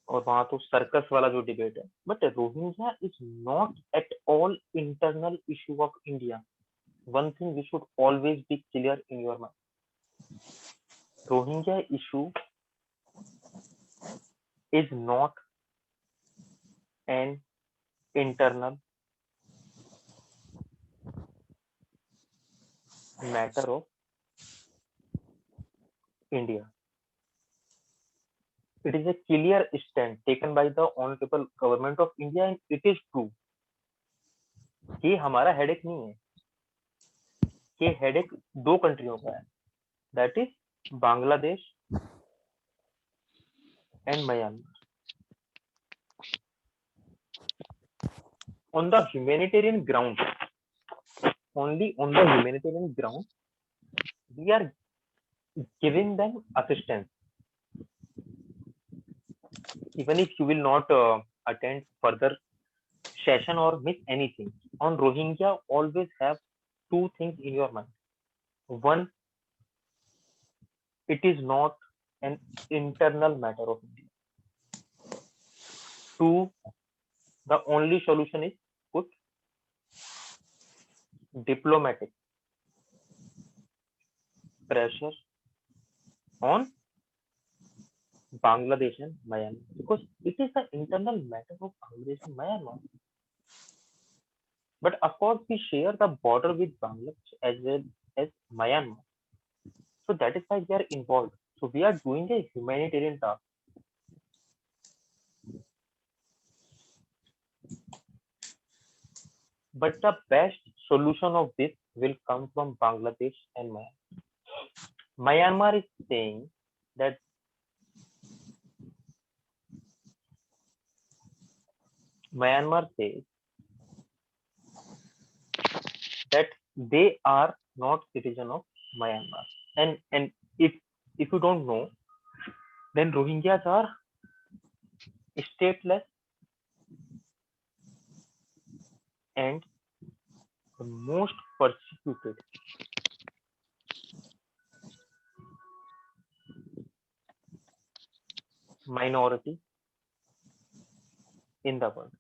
और वहां तो सर्कस वाला जो डिबेट है, but Rohingya is not at all internal issue of India. One thing we should always be clear in your mind. Rohingya issue is not an internal matter of India. It is a clear stand taken by the honorable government of India, and it is true. ये हमारा headache नहीं है, ये headache दो कंट्रियों का है, that is Bangladesh and Myanmar. On the humanitarian ground, only on the humanitarian ground, we are giving them assistance. Even if you will not attend further session or miss anything, on Rohingya, always have two things in your mind. One, it is not an internal matter of India. Two, the only solution is put diplomatic pressure on Bangladesh and Myanmar, because it is the internal matter of Bangladesh and Myanmar. But of course, we share the border with Bangladesh as well as Myanmar. So that is why we are involved. So we are doing a humanitarian task. But the best solution of this will come from Bangladesh and Myanmar. Myanmar is saying that Myanmar says that they are not citizen of Myanmar. And if you don't know, then Rohingyas are stateless and the most persecuted minority in the world,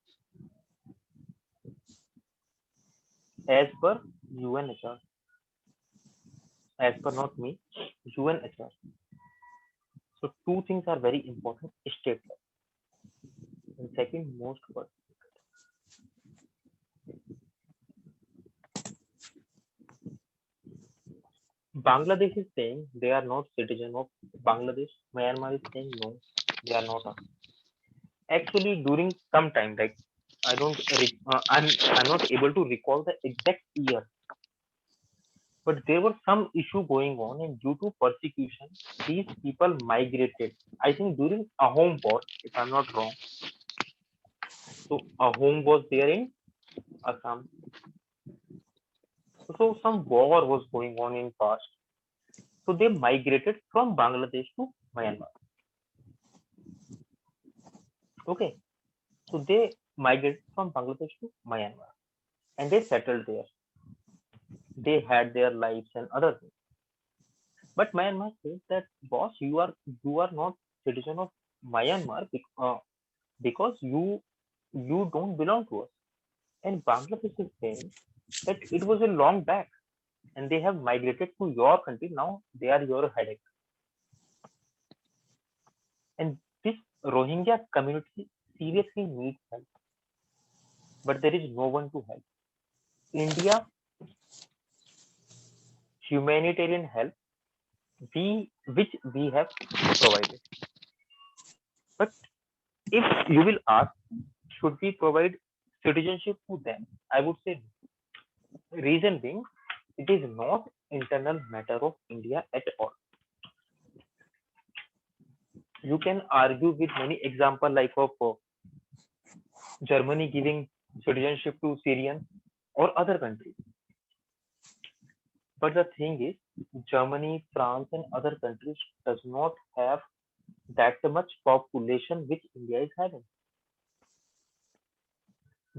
as per UNHR. As per not me, UNHR. So two things are very important: stateless and second, most persecuted. Bangladesh is saying they are not citizen of Bangladesh. Myanmar is saying no, they are not. Actually, during some time, like I'm not able to recall the exact year, but there was some issue going on, and due to persecution, these people migrated. I think during Ahom War, if I'm not wrong. So Ahom was there in Assam. So some war was going on in past. So they migrated from Bangladesh to Myanmar. Okay. So they migrated from Bangladesh to Myanmar and they settled there. They had their lives and other things. But Myanmar says that, boss, you are not citizen of Myanmar because you don't belong to us. And Bangladesh is saying that it was a long back and they have migrated to your country. Now they are your headache. And this Rohingya community seriously needs help, but there is no one to help. India humanitarian help which we have provided. But if you will ask, should we provide citizenship to them? I would say no. Reason being, it is not internal matter of India at all. You can argue with many examples like of Germany giving citizenship to Syrians or other countries. But the thing is, Germany, France, and other countries does not have that much population which India is having.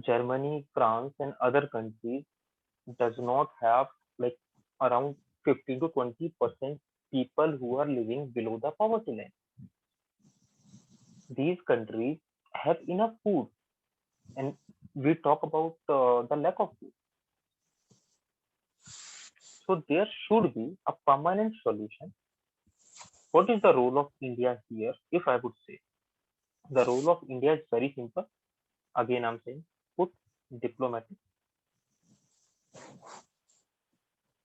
Germany, France, and other countries does not have like around 15 to 20% people who are living below the poverty line. These countries have enough food, and we talk about the lack of food. So there should be a permanent solution. What is the role of India here? If I would say, the role of India is very simple. Again, I'm saying put diplomatic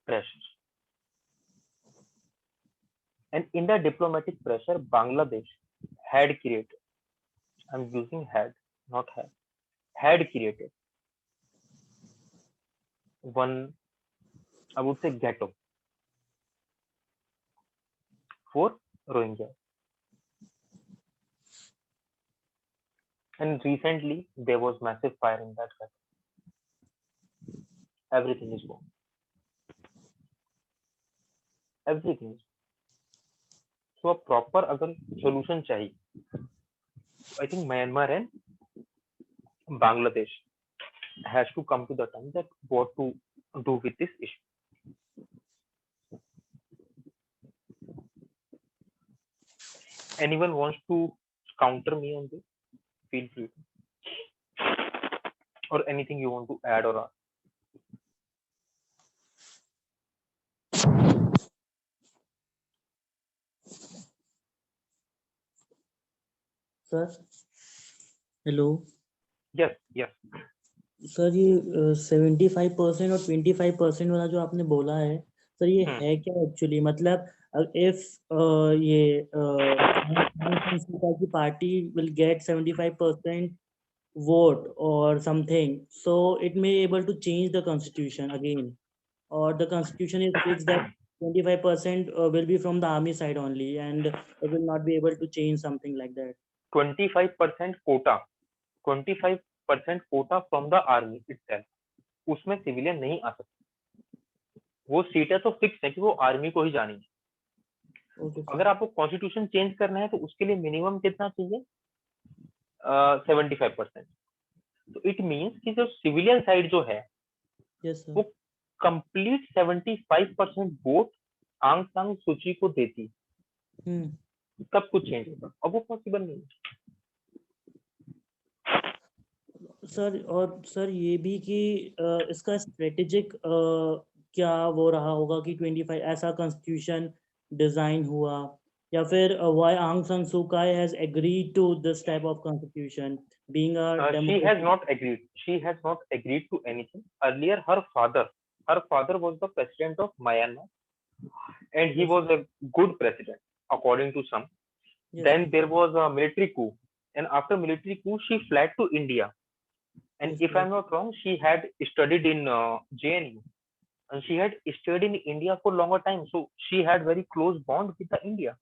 pressure. And in the diplomatic pressure, Bangladesh had created, I'm using had, not had created one, I would say, ghetto for Rohingya. And recently, there was massive fire in that ghetto. Everything is gone. Everything is. So a proper अगर solution चाहिए, I think Myanmar and Bangladesh has to come to the term that what to do with this issue. Anyone wants to counter me on this? Feel free. Or anything you want to add or ask. Sir hello Yes. Sir ये 75% और 25% वाला जो आपने बोला है sir ये है क्या एक्चुअली मतलब इफ ये की party will get 75% vote or something so it may able to change the constitution again or the constitution is fixed that 25% will be from the army side only and it will not be able to change something like that 25% quota from the army itself. उसमें civilian नहीं आ सकते. वो सीटें तो fix है कि वो army को ही जानी है. अगर आपको कॉन्स्टिट्यूशन चेंज करना है तो उसके लिए मिनिमम कितना चाहिए? 75%. तो इट मींस कि जो सिविलियन साइड जो है वो कंप्लीट 75% वोट आंग सांग सूची को देती, तब कुछ चेंज होगा. अब वो पॉसिबल नहीं है सर. और सर ये भी कि इसका स्ट्रेटेजिक क्या वो रहा होगा कि 25 ऐसा कॉन्स्टिट्यूशन डिजाइन हुआ या फिर why Aung San Suu Kyi has agreed to this type of constitution being a she has not agreed to anything. Earlier her father was the president of Myanmar and he was a good president according to some. Then there was a military coup and after military coup she fled to India And Yes, if yes. I'm not wrong, she had studied in JNU, and she had studied in India for longer time, so she had very close bond with the India.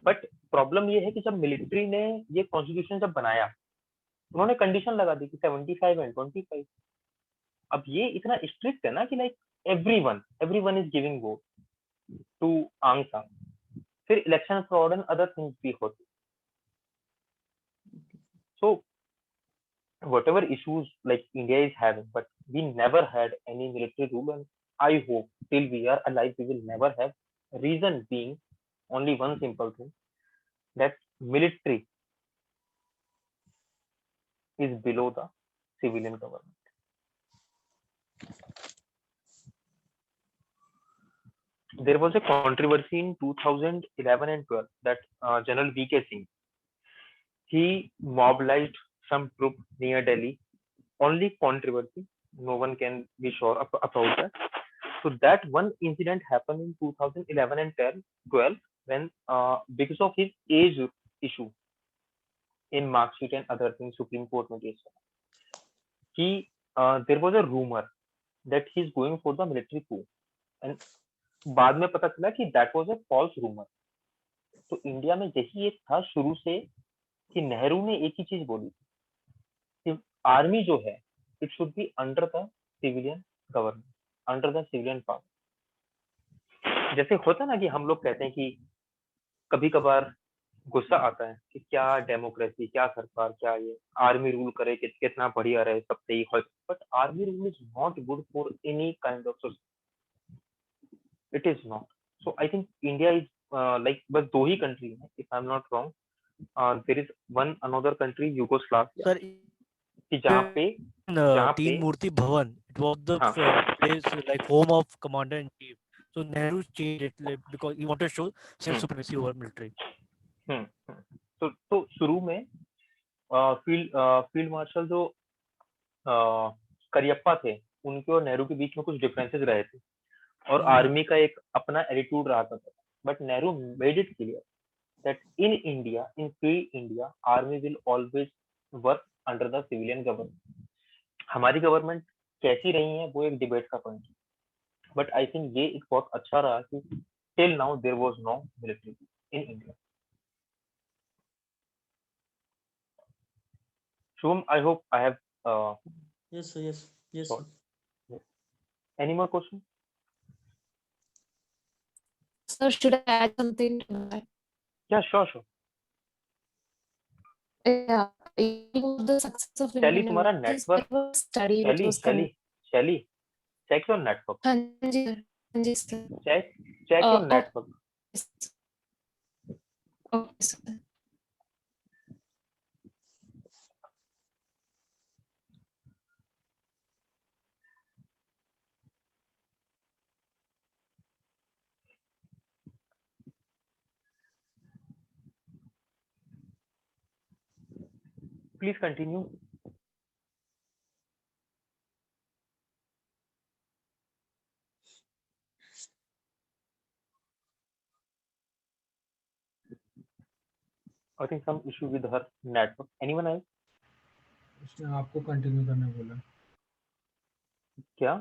But problem ये है कि जब military ने ये constitution जब बनाया, उन्होंने condition लगा दी कि 75 एंड 25. अब ये इतना स्ट्रिक्ट है ना कि like everyone is giving vote to Aung San, फिर election fraud and other things भी होते. सो whatever issues like India is having, but we never had any military rule, and I hope till we are alive we will never have. Reason being only one simple thing, that military is below the civilian government. There was a controversy in 2011 and 12 that General VK Singh, he mobilized some troops near Delhi. Only controversy, no one can be sure about that. So that one incident happened in 2011 and 12 when because of his age issue in mark sheet and other things, Supreme Court में case हुआ. He there was a rumor that he's going for the military coup, and बाद में पता चला कि that was a false rumor. तो India में यही एक था शुरू से कि नेहरू ने एक ही चीज बोली कि आर्मी जो है it should be under the civilian government, under the civilian power. जैसे होता ना कि हम लोग कहते हैं कि कभी कभार गुस्सा आता है कि क्या डेमोक्रेसी, क्या सरकार, क्या ये आर्मी रूल करे कि कितना बढ़िया रहे, सब सही हो, but army rule is not good for any kind of society. It is not. So I think India is like बस दो ही country हैं, if I'm not wrong. There is one another country Yugoslavia Sir, कि जहाँ पे Teen Murti Bhavan, it was the place like home of commander in chief. So Nehru changed it because he wanted to show self supremacy over military. तो शुरू में field marshal जो करियप्पा थे, उनके और नेहरू के बीच में कुछ डिफरेंसेस रहे थे और आर्मी का एक अपना एटीट्यूड रहा था. But Nehru made it clear that in India, in free India, army will always work under the civilian government. हमारी गवर्नमेंट कैसी रही है वो एक डिबेट का पॉइंट है, बट आई थिंक ये एक बहुत अच्छा रहा कि till now there was no military in India. Shubham, I hope I have Yes, sir. Yes, yes. Sure. Any more questions? Sir, should I add something to that? Yeah, sure. Yeah, the success of Shelly, Indian तुम्हारा democracy, network, there was a study which was Shelly, check your network. हाँ जी sir. Check your network. Okay, sir. Please continue. I think some issue with her network. Anyone else? उसने आपको continue करने बोला. क्या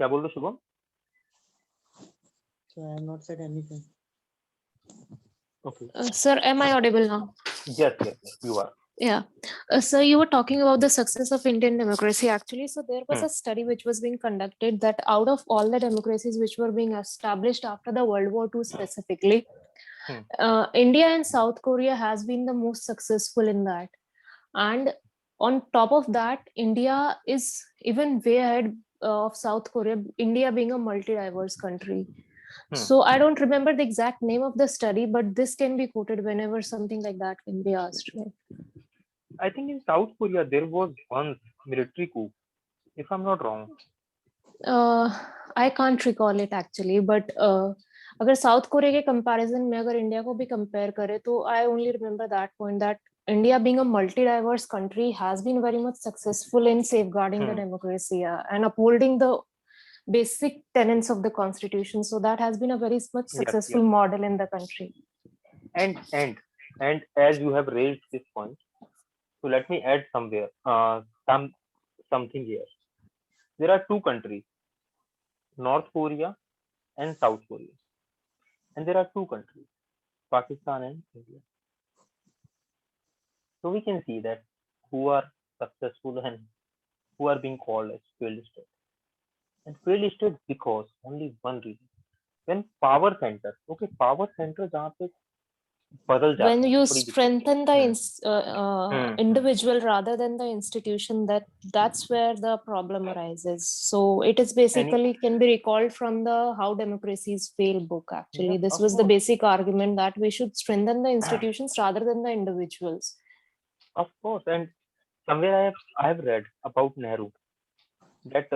बोल रहे Shubham? So I have not said anything. Okay. Sir, am I audible now? Yes, you are. Yeah. So you were talking about the success of Indian democracy actually. So there was a study which was being conducted that out of all the democracies which were being established after the World War II specifically, India and South Korea has been the most successful in that. And on top of that, India is even way ahead of South Korea, India being a multi-diverse country. So I don't remember the exact name of the study, but this can be quoted whenever something like that can be asked. Right? I think in South Korea there was once military coup, if I'm not wrong. I can't recall it actually, but अगर south Korea के comparison में अगर India को भी compare करें तो I only remember that point that India being a multi-diverse country has been very much successful in safeguarding the democracy and upholding the basic tenets of the constitution. So that has been a very much successful model in the country. And And as you have raised this point, so let me add something here. There are two countries, North Korea and South Korea, and there are two countries, Pakistan and India. So we can see that who are successful and who are being called as failed state. And failed state because only one reason. When power center, okay, power center जहाँ पे बदल जाते When हैं you तो बड़ी दिक्कत strengthen the hmm individual rather than the institution, that's where the problem arises. So it is any basically can be recalled from the How Democracies Fail book. Actually, yeah, this of was the course, basic argument that we should strengthen the institutions rather than the individuals. of course. And somewhere I have read about Nehru that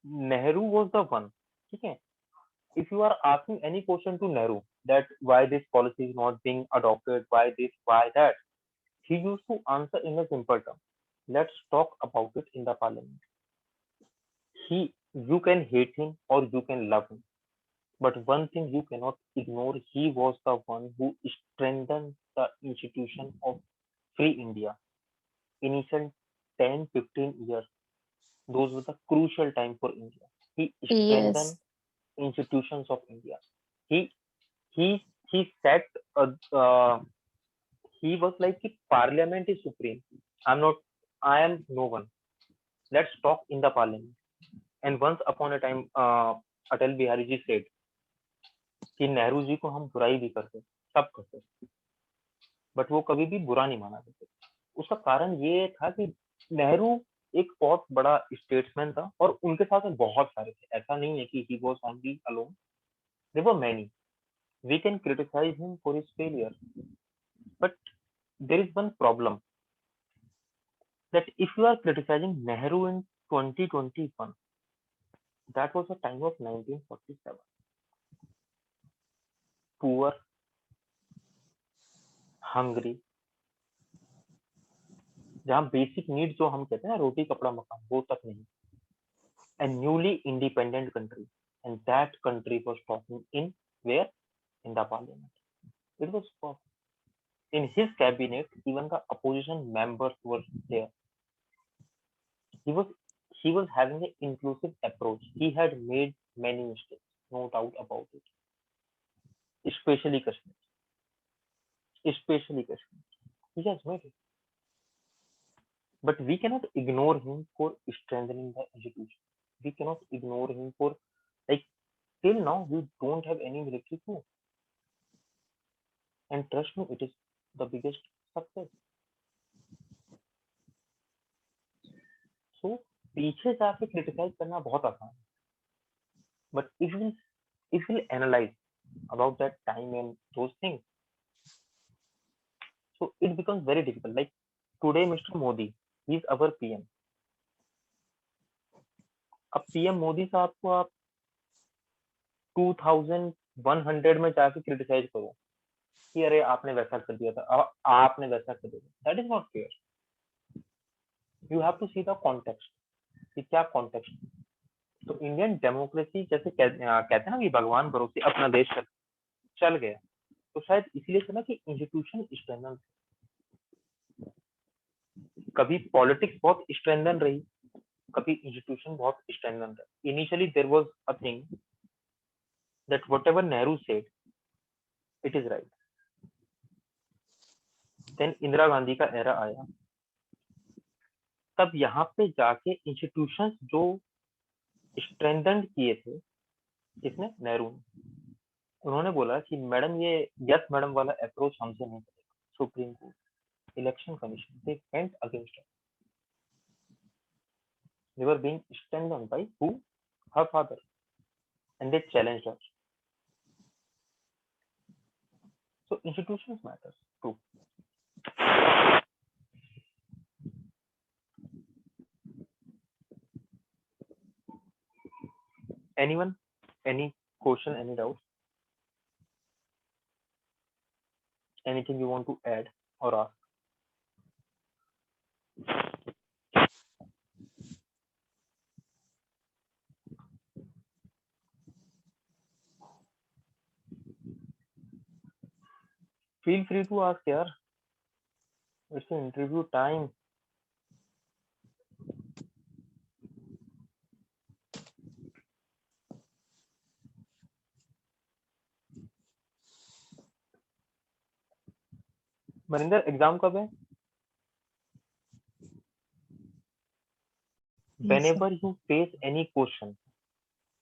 Nehru was the one. Okay, if you are asking any question to Nehru that why this policy is not being adopted, why this, why that, he used to answer in a simple term. Let's talk about it in the parliament. You can hate him or you can love him, but one thing you cannot ignore: he was the one who strengthened the institution of free India. Initial 10-15 years, those were the crucial time for India. He strengthened Yes. institutions of India. He he set uh, he was like the parliament is supreme. I'm not. I am no one. Let's talk in the parliament. And once upon a time, Atal Bihari ji said कि नेहरू जी को हम बुराई भी करते, सब करते, but वो कभी भी बुरा नहीं माना करते। उसका कारण ये था कि नेहरू एक बहुत बड़ा स्टेट्समैन था और उनके साथ में बहुत सारे थे। ऐसा नहीं है कि he was only alone. There were many. We can criticize him for his failure, but there is one problem that if you are criticizing Nehru in 2021, that was the time of 1947. Poor, hungry, जहाँ basic need जो हम कहते हैं ना, रोटी कपड़ा मकान, वो तक नहीं। A newly independent country, and that country was talking in where? In the parliament. It was in his cabinet. Even the opposition members were there. He was having an inclusive approach. He had made many mistakes, no doubt about it. Especially Kashmir. Especially Kashmir. He has made it. But we cannot ignore him for strengthening the institution. We cannot ignore him for, like, till now we don't have any military coup. And trust me, it is the biggest success. So पीछे जाके criticize करना बहुत आसान है. But if we analyze about that time and those things, so it becomes very difficult. Like today, Mr. Modi, he is our PM. अब PM Modi साहब को आप 2100 में जाके क्रिटिसाइज करो कि अरे आपने वैसा कर दिया था, आपने वैसा कर दिया, that is not fair. You have to see the context कि क्या कॉन्टेक्स्ट. तो इंडियन डेमोक्रेसी जैसे कहते हैं ना कि भगवान भरोसे अपना देश चल गया, तो शायद इसलिए चला कि इंस्टीट्यूशन स्ट्रेंथन. कभी पॉलिटिक्स बहुत स्ट्रेंथन रही, कभी इंस्टीट्यूशन बहुत स्ट्रेंथन रहा. Initially there was a thing that whatever Nehru said, it is right. Then Indira Gandhi का एरा आया, तब यहाँ पे जाके इंस्टीट्यूशंस जो स्ट्रेंथन किए थे, किसने? नेहरू ने. उन्होंने बोला कि मैडम ये यस मैडम वाला अप्रोच हमसे नहीं चलेगा. Supreme court, election commission, they went against it. They were being strengthened by who? Her father, and they challenged her. So institutions matters too. Anyone? Any question? Any doubt? Anything you want to add or ask? Feel free to ask, yaar. It's an interview time. Maninder exam कब है? Whenever you face any question,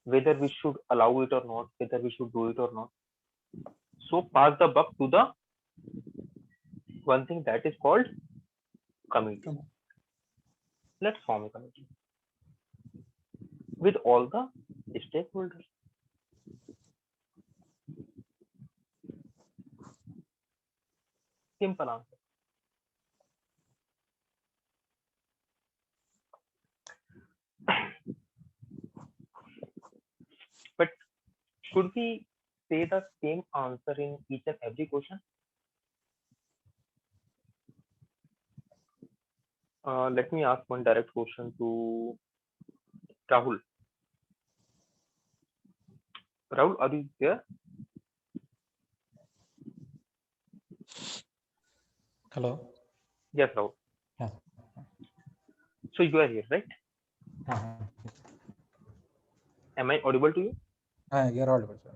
whether we should allow it or not, whether we should do it or not, so pass the buck to the one thing that is called committee. Let's form a committee with all the stakeholders. Simple answer. But should we say the same answer in each and every question? Let me ask one direct question to Rahul. Rahul, are you there? Hello. Yes, Rahul. Yeah. So you are here, right? Am I audible to you? You're audible, sir.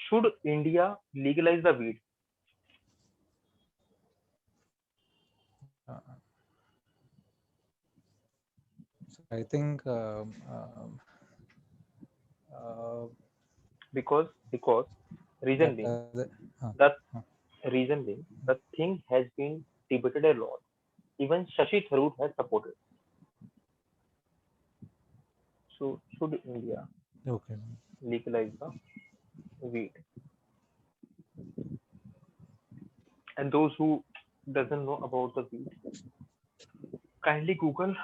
Should India legalize the weed? So I think because reason being the thing has been debated a lot. Even Shashi Tharoor has supported. So should India legalize the weed? And those who doesn't know about the weed, kindly Google.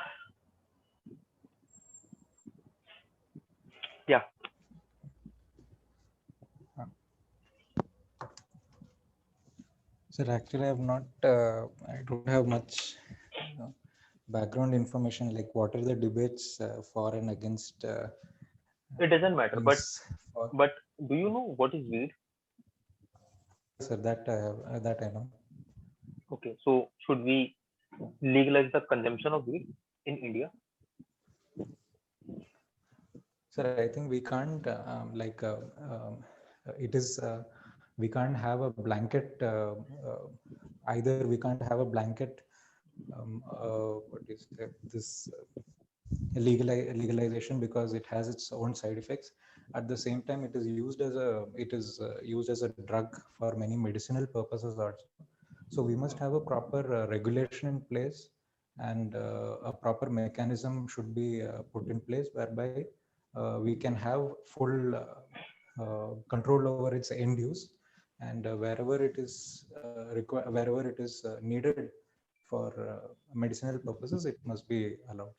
Yeah. Sir, actually, I don't have much background information, like what are the debates for and against. It doesn't matter, but do you know what is weed? Sir, that I know. Okay, so should we legalize the consumption of weed in India? Sir, I think we can't we can't have a blanket. Either we can't have a blanket. Legalization, because it has its own side effects. At the same time, it is used as a drug for many medicinal purposes also. So we must have a proper regulation in place, and a proper mechanism should be put in place whereby we can have full control over its end use, and wherever it is needed for medicinal purposes, it must be allowed.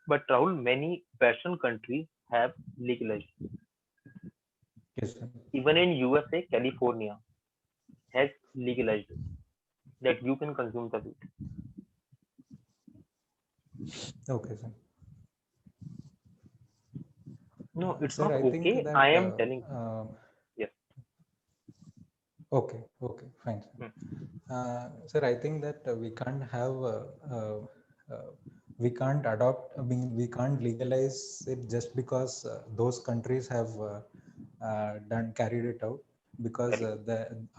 But Rahul, many Western countries have legalized. Yes, sir. Even in USA, California has legalized it, that you can consume the weed. Okay, sir. No, it's sir, not I okay. think that, I am telling. Yes. Okay, fine. Sir, I think that we can't have we can't adopt. I mean, we can't legalize it just because those countries have carried it out, because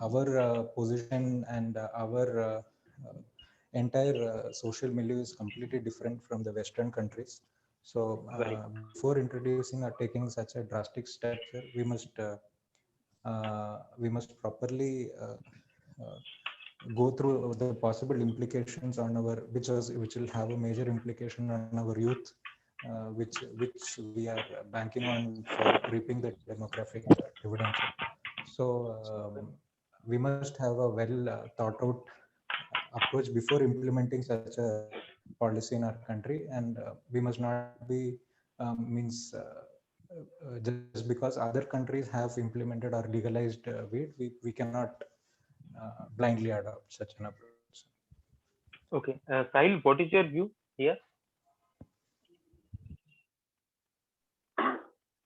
our position and our entire social milieu is completely different from the Western countries. So before introducing or taking such a drastic step, sir, we must properly go through the possible implications on our, which will have a major implication on our youth, which we are banking on for reaping the demographic dividends. So we must have a well thought out approach before implementing such a policy in our country, and we must not be just because other countries have implemented or legalized weed, we cannot blindly adopt such an approach. Okay, Sahil, what is your view here?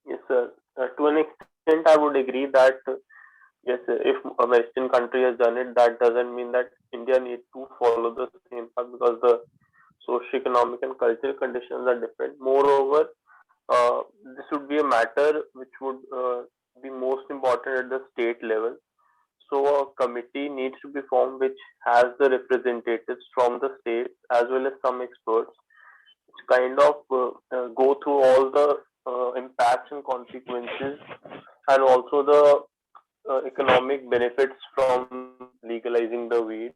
Yes, sir. To an extent, I would agree that yes, if a Western country has done it, that doesn't mean that India needs to follow the same path, because the socio-economic and cultural conditions are different. Moreover, this would be a matter which would be most important at the state level. So a committee needs to be formed which has the representatives from the states as well as some experts, which kind of go through all the impacts and consequences, and also the economic benefits from legalizing the weed.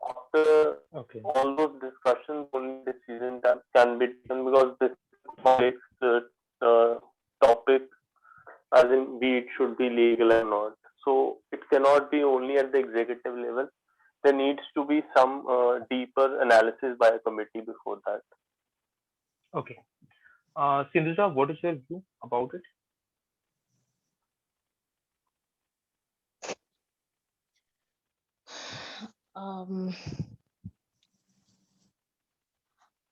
After Okay. all those discussions, only decision that can be taken, because this is a complex topic, as in weed should be legal or not. So it cannot be only at the executive level. There needs to be some deeper analysis by a committee before that. Okay. Sindhuja, what is your view about it? Um,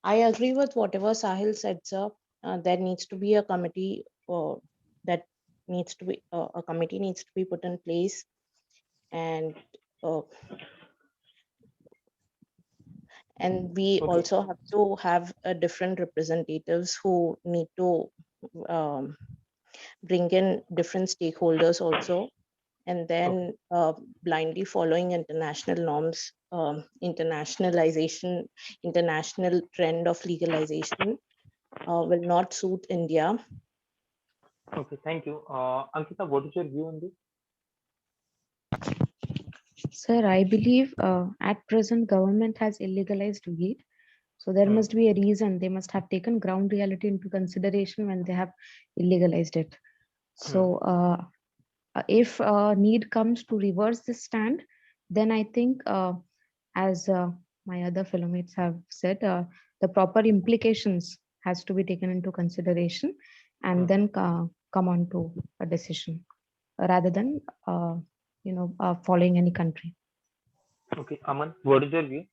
I agree with whatever Sahil said, sir. There needs to be a committee that needs to be a committee needs to be put in place, and uh, we Okay. also have to have different representatives who need to um, bring in different stakeholders also, and then blindly following international norms, internationalization, international trend of legalization will not suit India. Okay. Thank you. Ankita, what is your view on this? Sir, I believe at present government has illegalized weed. So there Hmm. must be a reason. They must have taken ground reality into consideration when they have illegalized it. So if need comes to reverse this stand, then I think, as my other fellow mates have said, the proper implications has to be taken into consideration, and then come on to a decision rather than following any country. Okay. Aman, what is your view?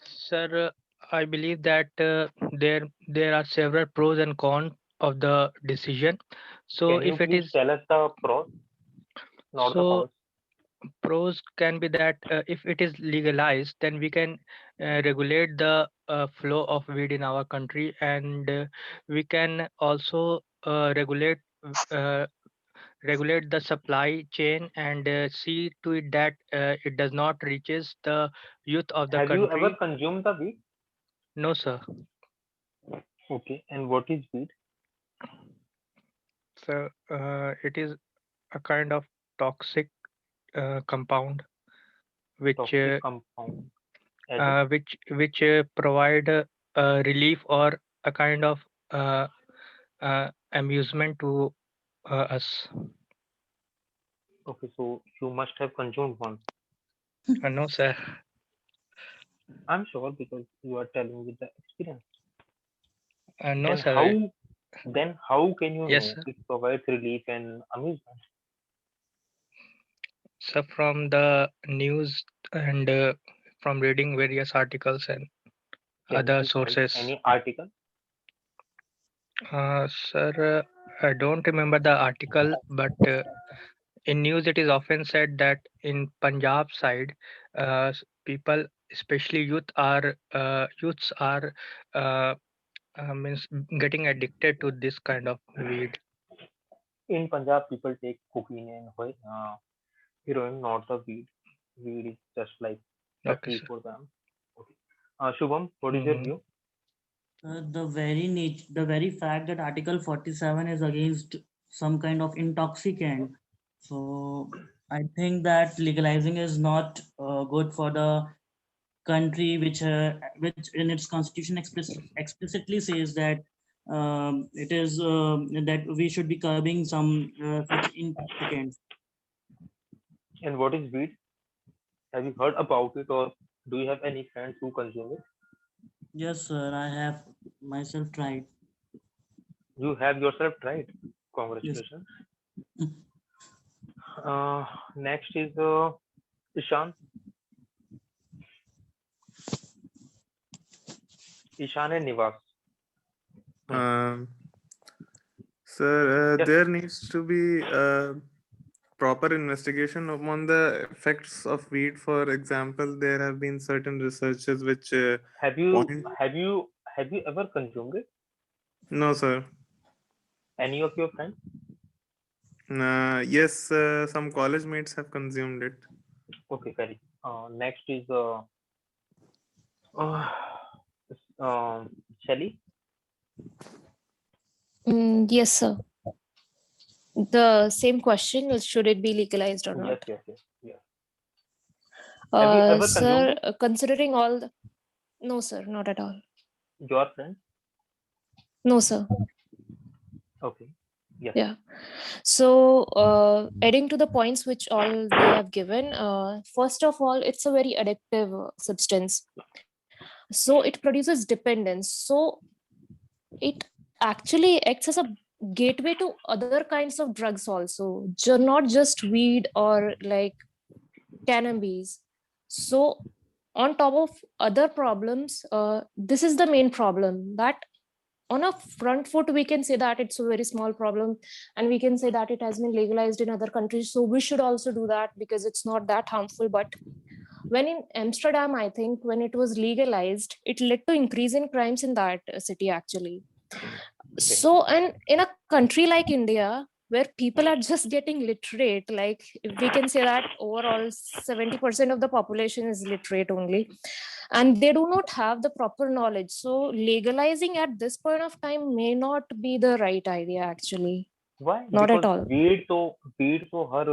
Sir, I believe that there are several pros and cons of the decision. So Can you if it please is tell us the pros, not the so cons? pros can be that if it is legalized, then we can regulate the flow of weed in our country, and we can also uh, regulate the supply chain, and see to it that it does not reaches the youth of the Have you ever country. consumed the weed? No, sir. Okay. And what is weed? So it is a kind of toxic compound which Toxic compound. As in? which provide relief or a kind of uh, amusement to us. Okay. So you must have consumed one. No, sir. I'm sure because you are telling with the experience. No, Then sir. how can you Yes, know sir. it provides relief and amusement? So from the news and from reading various articles and Can you other please cite sources. any article? Sir, I don't remember the article, but in news it is often said that in Punjab side, people, especially youths are means getting addicted to this kind of weed. In Punjab, people take cocaine and heroin, not the weed. Weed is just like a Okay, tea sir. for them. Okay. Shubham, what is your Mhm. view? The very fact that Article 47 is against some kind of intoxicant. So I think that legalizing is not good for the country, which in its constitution explicitly says that it is that we should be curbing some such intoxicants. And what is weed? Have you heard about it, or do you have any friends who consume it? Yes, sir, I have myself tried. You have yourself tried. Yes. Congratulations. Next is Ishan. Ishan and Nivas. Um, Sir, Yes. there needs to be proper investigation upon the effects of weed. For example, there have been certain researches which Have you point. ever consumed it? No, sir. Any of your friends? Yes, some college mates have consumed it. Okay, very. Next is Shelly. Yes, sir. The same question is, should it be legalized or not? Yes. Have you ever consumed Sir, it? considering all the... No, sir, not at all. Your friends? No, sir. Okay. Yes. Yeah. So, adding to the points which all they have given, first of all, it's a very addictive substance. So it produces dependence. So it actually acts as a gateway to other kinds of drugs also, not just weed or like cannabis. So on top of other problems, this is the main problem, that on a front foot we can say that it's a very small problem, and we can say that it has been legalized in other countries, so we should also do that because it's not that harmful. But when in Amsterdam, I think when it was legalized, it led to increase in crimes in that city actually. So, and in a country like India, where people are just getting literate, like we can say that overall 70% of the population is literate only, and they do not have the proper knowledge. So legalizing at this point of time may not be the right idea actually. Why? Not Because at all. weed तो हर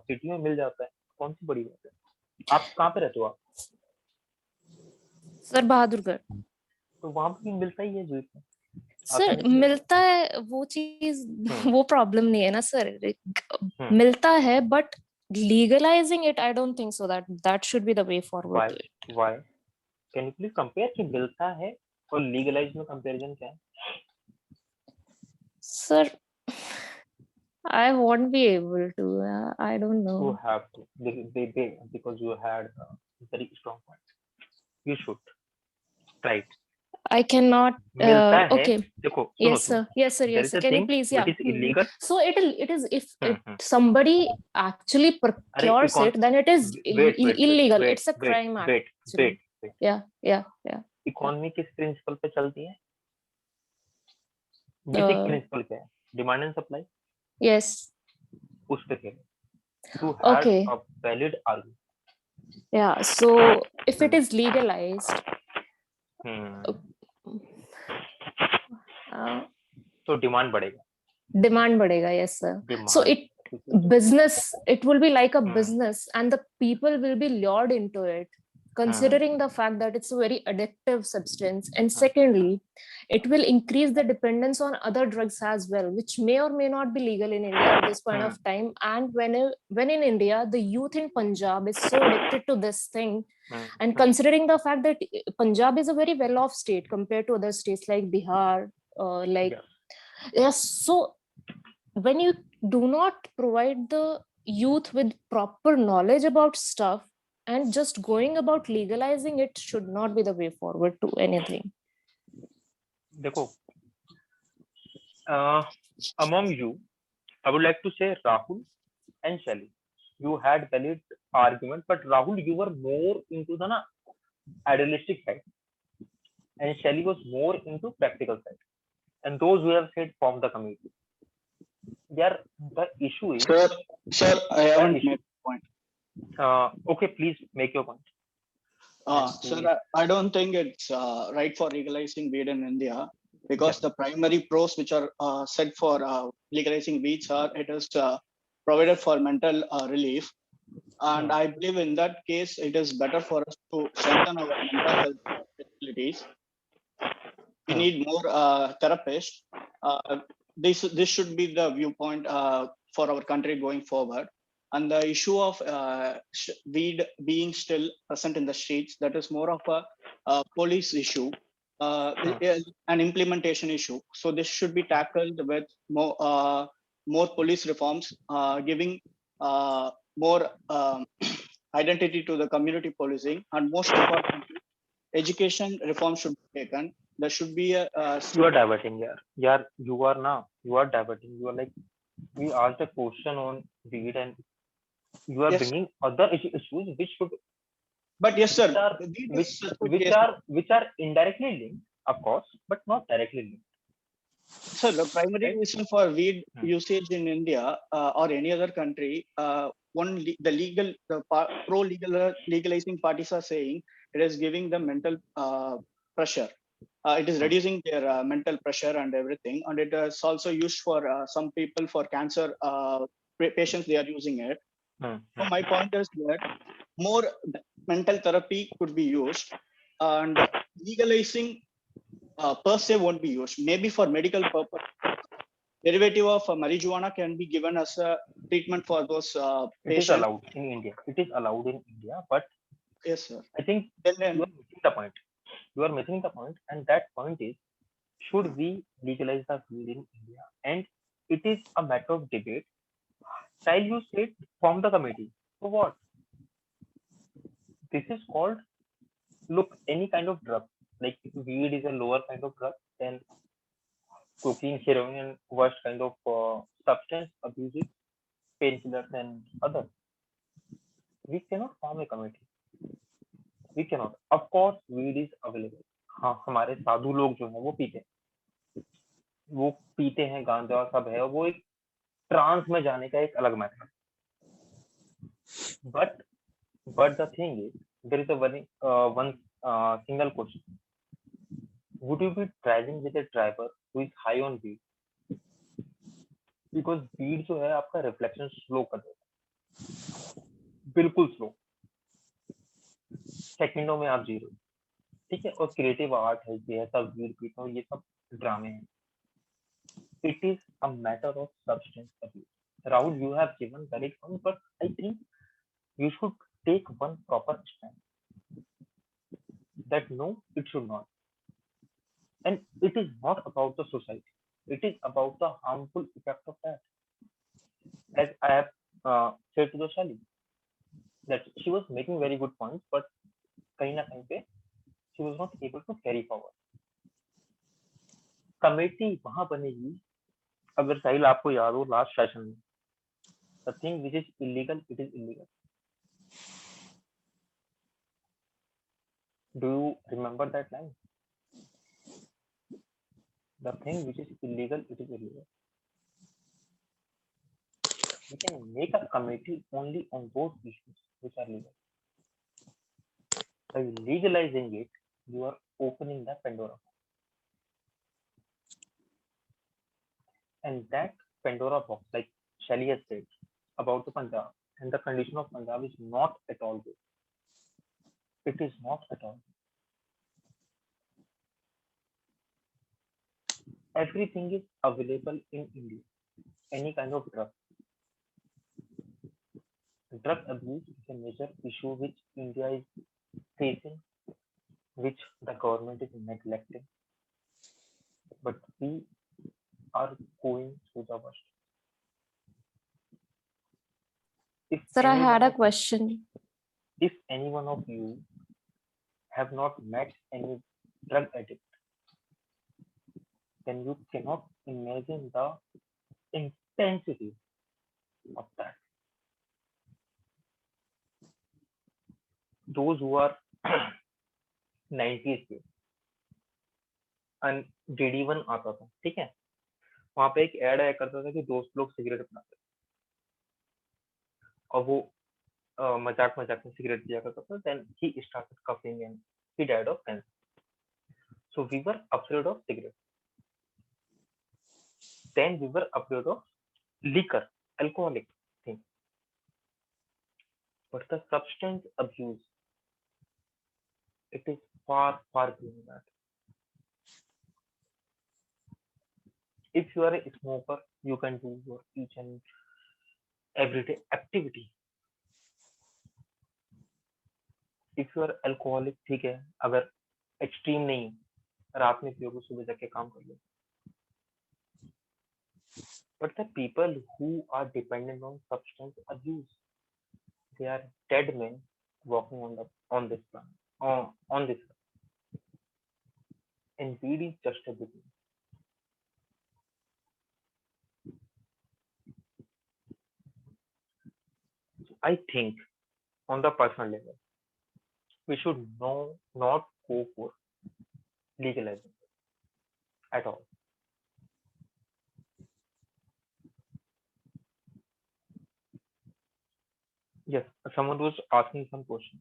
city में मिल जाता है, कौन सी बड़ी बात है? आप कहाँ पे रहते हो आप? सर बहादुरगढ़। तो वहाँ पे भी मिलता ही है weed। सर मिलता है वो चीज, वो प्रॉब्लम नहीं है ना सर, मिलता है, but legalizing it, I don't think so that should be the way forward to it. Why? Can you please compare कि मिलता है और legalize में comparison क्या है? Sir, I won't be able to. I don't know. You have to, because you had very strong point. You should try it. I cannot. मिलता है, Okay. देखो, Yes, sir. Yes, sir. Yes, sir. Can you please? Yeah. It is illegal. So it is if somebody actually procures it, then it is illegal. It's a crime act. Wait. Yeah. Economy किस principle पे चलती है? Basic principle क्या है? Demand and supply. Yes. उस पे खेलो. You had a valid argument. Yeah. So if it is legalized. So demand बढ़ेगा. Demand बढ़ेगा, yes sir. So it will be like a business, and the people will be lured into it, considering the fact that it's a very addictive substance. And secondly, it will increase the dependence on other drugs as well, which may or may not be legal in India at this point of time. And when in India, the youth in Punjab is so addicted to this thing, and considering the fact that Punjab is a very well-off state compared to other states like Bihar, so when you do not provide the youth with proper knowledge about stuff and just going about legalizing it should not be the way forward to anything. देखो, among you, I would like to say Rahul and Shelly. You had valid argument, but Rahul, you were more into the idealistic side, and Shelly was more into practical side. And those who have said form the community. The issue is. Sir, I haven't made a point. Okay, please make your point. Sir, I don't think it's right for legalizing weed in India, because the primary pros which are set for legalizing weeds are it is provided for mental relief, and I believe in that case it is better for us to strengthen our mental health facilities. We need more therapists. This should be the viewpoint for our country going forward. And the issue of weed being still present in the streets, that is more of a police issue, an implementation issue. So this should be tackled with more police reforms, giving more identity to the community policing, and most importantly, education reform should be taken. there should be a You are diverting, yeah. Yeah, you are diverting. You are like, we asked a question on weed and you are yes, bringing other issues which should, but yes, sir. which are, Weed which, is such a case. which are indirectly linked, of course, but not directly linked. So the primary Right? reason for weed usage in India or any other country, pro-legal legalizing parties are saying it is giving them mental pressure. It is reducing their mental pressure and everything, and it is also used for some people for cancer patients. They are using it. So my point is that more mental therapy could be used, and legalizing per se won't be used. Maybe for medical purpose, derivative of marijuana can be given as a treatment for those It is patients. allowed in India. It is allowed in India, but Yes, sir. I think Then you are missing the point. You are missing the point, and that point is, should we legalize the weed in India? And it is a matter of debate. While you said form the committee. So what? This is called, look, any kind of drug. Like if weed is a lower kind of drug, then cocaine, heroin, and worst kind of substance abuses, painkillers, and others. We cannot form a committee. We cannot. Of course, weed is available. हाँ, हमारे साधु लोग जो हैं वो पीते हैं गांजा सब है, वो एक ट्रांस में जाने का एक अलग matter. But the thing is, there is a one single question. Would you be driving with a driver who is high on weed? Because weed जो है आपका रिफ्लेक्शन स्लो कर देता है, बिल्कुल स्लो, सेकंडों में आप जीरो. ठीक है, और क्रिएटिव आर्ट है, ये है सब वीड पीता हूँ, ये सब ड्रामे हैं. It is a matter of substance abuse. Rahul, you have given valid point, but I think you should take one proper stand that no, it should not. And it is not about the society. It is about the harmful effect of that. As I have said to the Shali, that she was making very good points, but कहीं ना कहीं पे she was not able to carry forward. Committee वहां बनेगी अगर साहिल आपको याद हो लास्ट सेशन में, the thing which is illegal, it is illegal. Do you remember that line? The thing which is illegal, it is illegal. We can make a committee only on those issues which are legal. By legalizing it, you are opening the Pandora box. And that Pandora box, like Shelley has said about the Punjab, and the condition of Punjab is not at all good. It is not at all. Everything is available in India. Any kind of drug. Drug abuse is a major issue which India is facing, which the government is neglecting. But we are going through the worst. Sir, I had a question. If any one of you have not met any drug addict, then you cannot imagine the intensity of that. Those who are 90s के DD1 आता था, ठीक है, वहां पे एक add आया करता था कि दोस्त लोग सिगरेट बनाते और वो मजाक मजाक में सिगरेट दिया करता था. Then he started coughing and he died of cancer. So we were afraid of cigarette. Then we were afraid of liquor, alcoholic thing. But the substance abuse, it is far, far beyond that. If you are a smoker, you can do your each and everyday activity. If you are alcoholic, ठीक है, अगर extreme नहीं, रात में पियोगे सुबह जाके काम कर लो. But the people who are dependent on substance abuse, they are dead men walking on this planet, on this earth. and weed is just a beginning. I think on the personal level, we should not go for legalizing at all. Yes, someone was asking some question.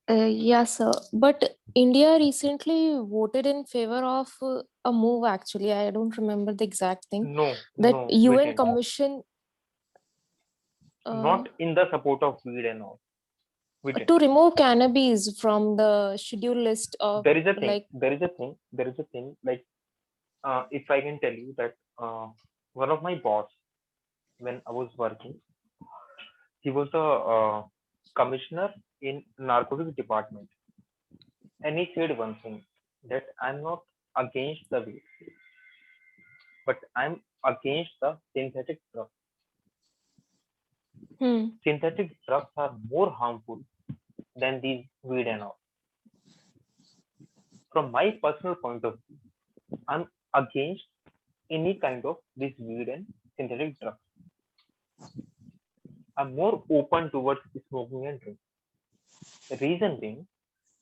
Yeah, sir. But India recently voted in favor of a move, actually. I don't remember the exact thing. No, That no, we UN didn't. Commission Not in the support of weed and all. We didn't. to remove cannabis from the schedule list of There is a thing. like There is a thing. Like, if I can tell you that one of my boss, when I was working, he was the commissioner in narcotics department, and he said one thing, that I'm not against the weed, but I'm against the synthetic drugs. Synthetic drugs are more harmful than these weed and all. From my personal point of view, I'm against any kind of this weed and synthetic drugs. I'm more open towards smoking and drinking. Reason being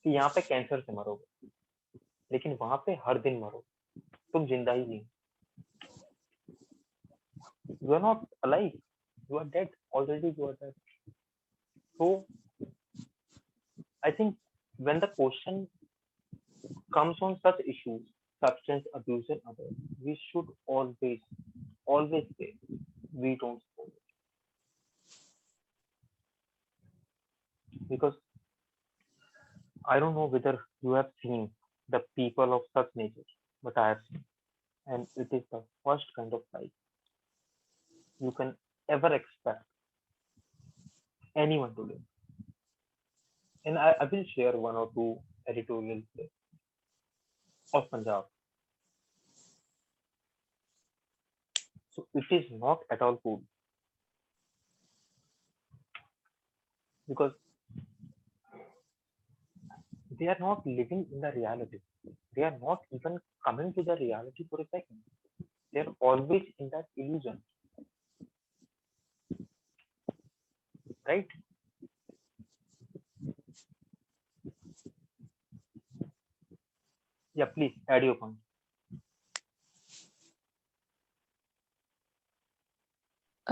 कि यहाँ पे cancer से मरोगे, लेकिन वहां पे हर दिन मरोगे, तुम जिंदा ही नहीं, you are not alive, you are dead already, you are dead. So I think when the question comes on such issues, substance abuse and others, we should always say we don't smoke, because I don't know whether you have seen the people of such nature, but I have seen, and it is the worst kind of life you can ever expect anyone to live. And I will share one or two editorials of Punjab. So it is not at all cool, because they are not living in the reality. They are not even coming to the reality for a second. They are always in that illusion, right? Yeah, please add your point.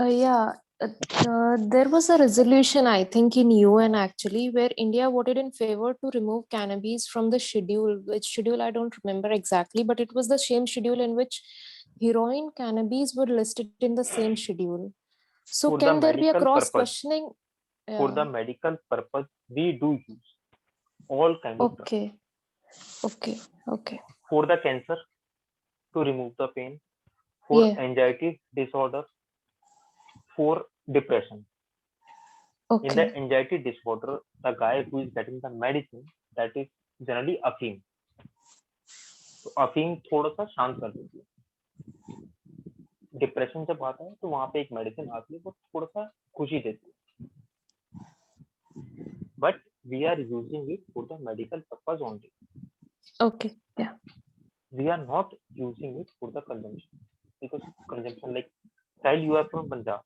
yeah, there was a resolution, I think, in UN actually, where India voted in favor to remove cannabis from the schedule. Which schedule I don't remember exactly, but it was the same schedule in which heroin, cannabis were listed in the same schedule. So For the can there be a medical cross purpose, questioning? for the medical purpose, we do use all kind of drugs. Okay. For the cancer, to remove the pain, for Yeah. anxiety disorder, for depression. In the Okay. anxiety disorder, the guy who is getting the medicine, that is generally अफीम. तो अफीम थोड़ा सा शांत कर देती है. Depression जब आता है तो वहां पे एक मेडिसिन आती है वो थोड़ा सा खुशी देती है. But we are using it for the medical purpose only. Okay. Yeah. We are not using it for the consumption, because consumption, like, child, you are from Punjab,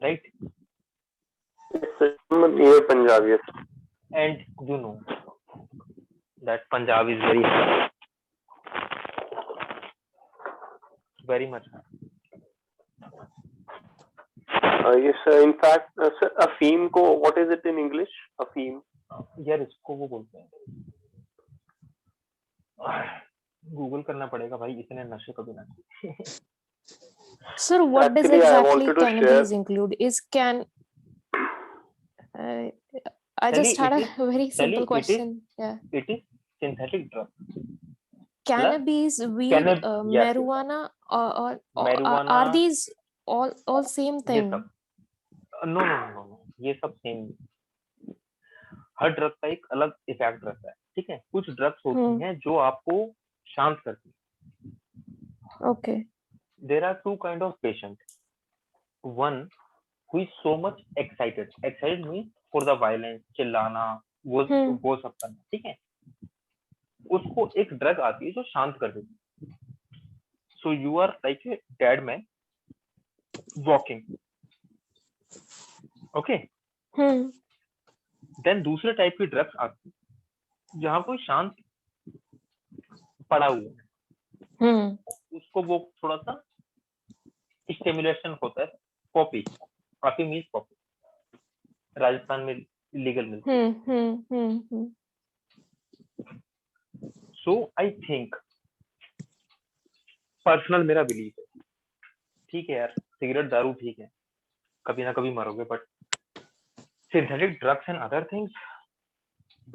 right? It's near Punjab, yes. And you know that Punjab is very high, very much high. Yes, sir. In fact, sir, अफीम को, what is it in English? अफीम. यार इसको वो बोलते हैं, Google करना पड़ेगा भाई, इतने नशे कभी ना किए. Sir, what does Actually, I exactly wanted to cannabis share. include? I Tali, just had it a is very simple Tali, question. Yeah. it is synthetic drug. Cannabis, weed, Yes, yes. marijuana, or are Marijuana, these all same ये thing? सब no, ये सब same. हर drug का एक अलग effect रहता है, ठीक है. कुछ ड्रग्स होती हैं जो आपको शांत करती है. Okay. There are two kind of patient. One who is so much excited means for the violence, चिल्लाना, वो सब करना, ठीक है. उसको एक ड्रग आती है जो शांत कर देती है। So you are like a dead man walking, okay. Then दूसरे टाइप की ड्रग्स आती है जहां कोई शांत पड़ा हुआ है, उसको वो थोड़ा सा स्टिमुलेशन होता है। Copy, copy means copy, Rajasthan में लीगल मिलती है। सो आई थिंक, पर्सनल मेरा बिलीफ है, ठीक है यार सिगरेट दारू ठीक है, कभी ना कभी मरोगे, but synthetic drugs and other things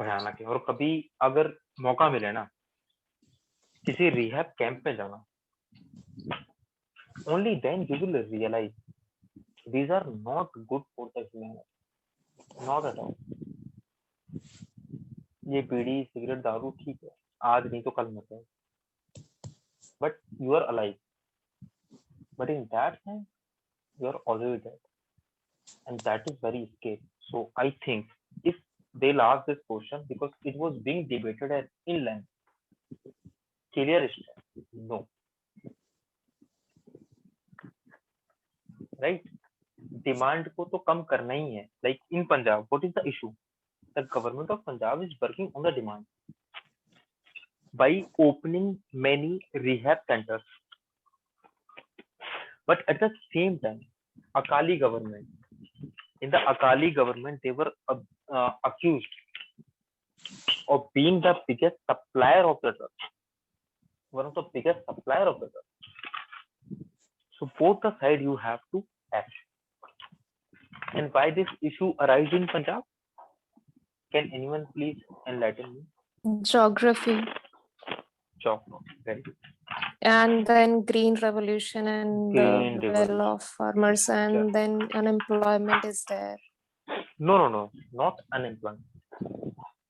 भयानक है। और कभी अगर मौका मिले ना किसी रिहैब कैंप में जाना, only then you will realize these are not good for the human, not at all. ये बीड़ी सिगरेट दारू ठीक है, आज नहीं तो कल मरते हैं, but you are alive, but in that sense you are already dead, and that is very scary. So I think if they'll ask this question because it was being debated at inland, clear is no, right? Demand को तो कम करना ही है। Like in Punjab what is the issue? The government of Punjab is working on the demand by opening many rehab centres, but at the same time Akali government, in the Akali government, they were accused of being the biggest supplier of the drug, one of the biggest supplier of the drug. So both the side you have to act. And why this issue arise in Punjab? Can anyone please enlighten me? Geography. Geography, very good. And then green revolution and Green the will of farmers, and then unemployment is there. No, not unemployment.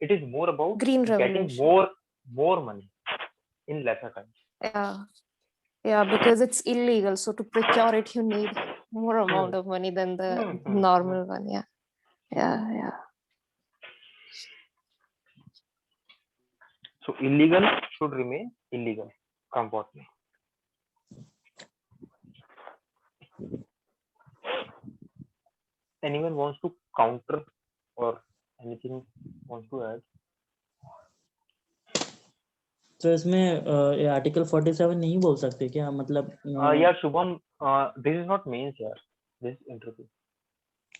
It is more about Green getting revolution. more money in lesser time. Yeah, because it's illegal. So to procure it, you need more amount of money than the normal one. Yeah. So illegal should remain illegal. Comport me. Anyone wants to counter or anything wants to add? तो इसमें ये article 47 नहीं बोल सकते क्या? मतलब yeah, Shubham, this is not means here. This interview.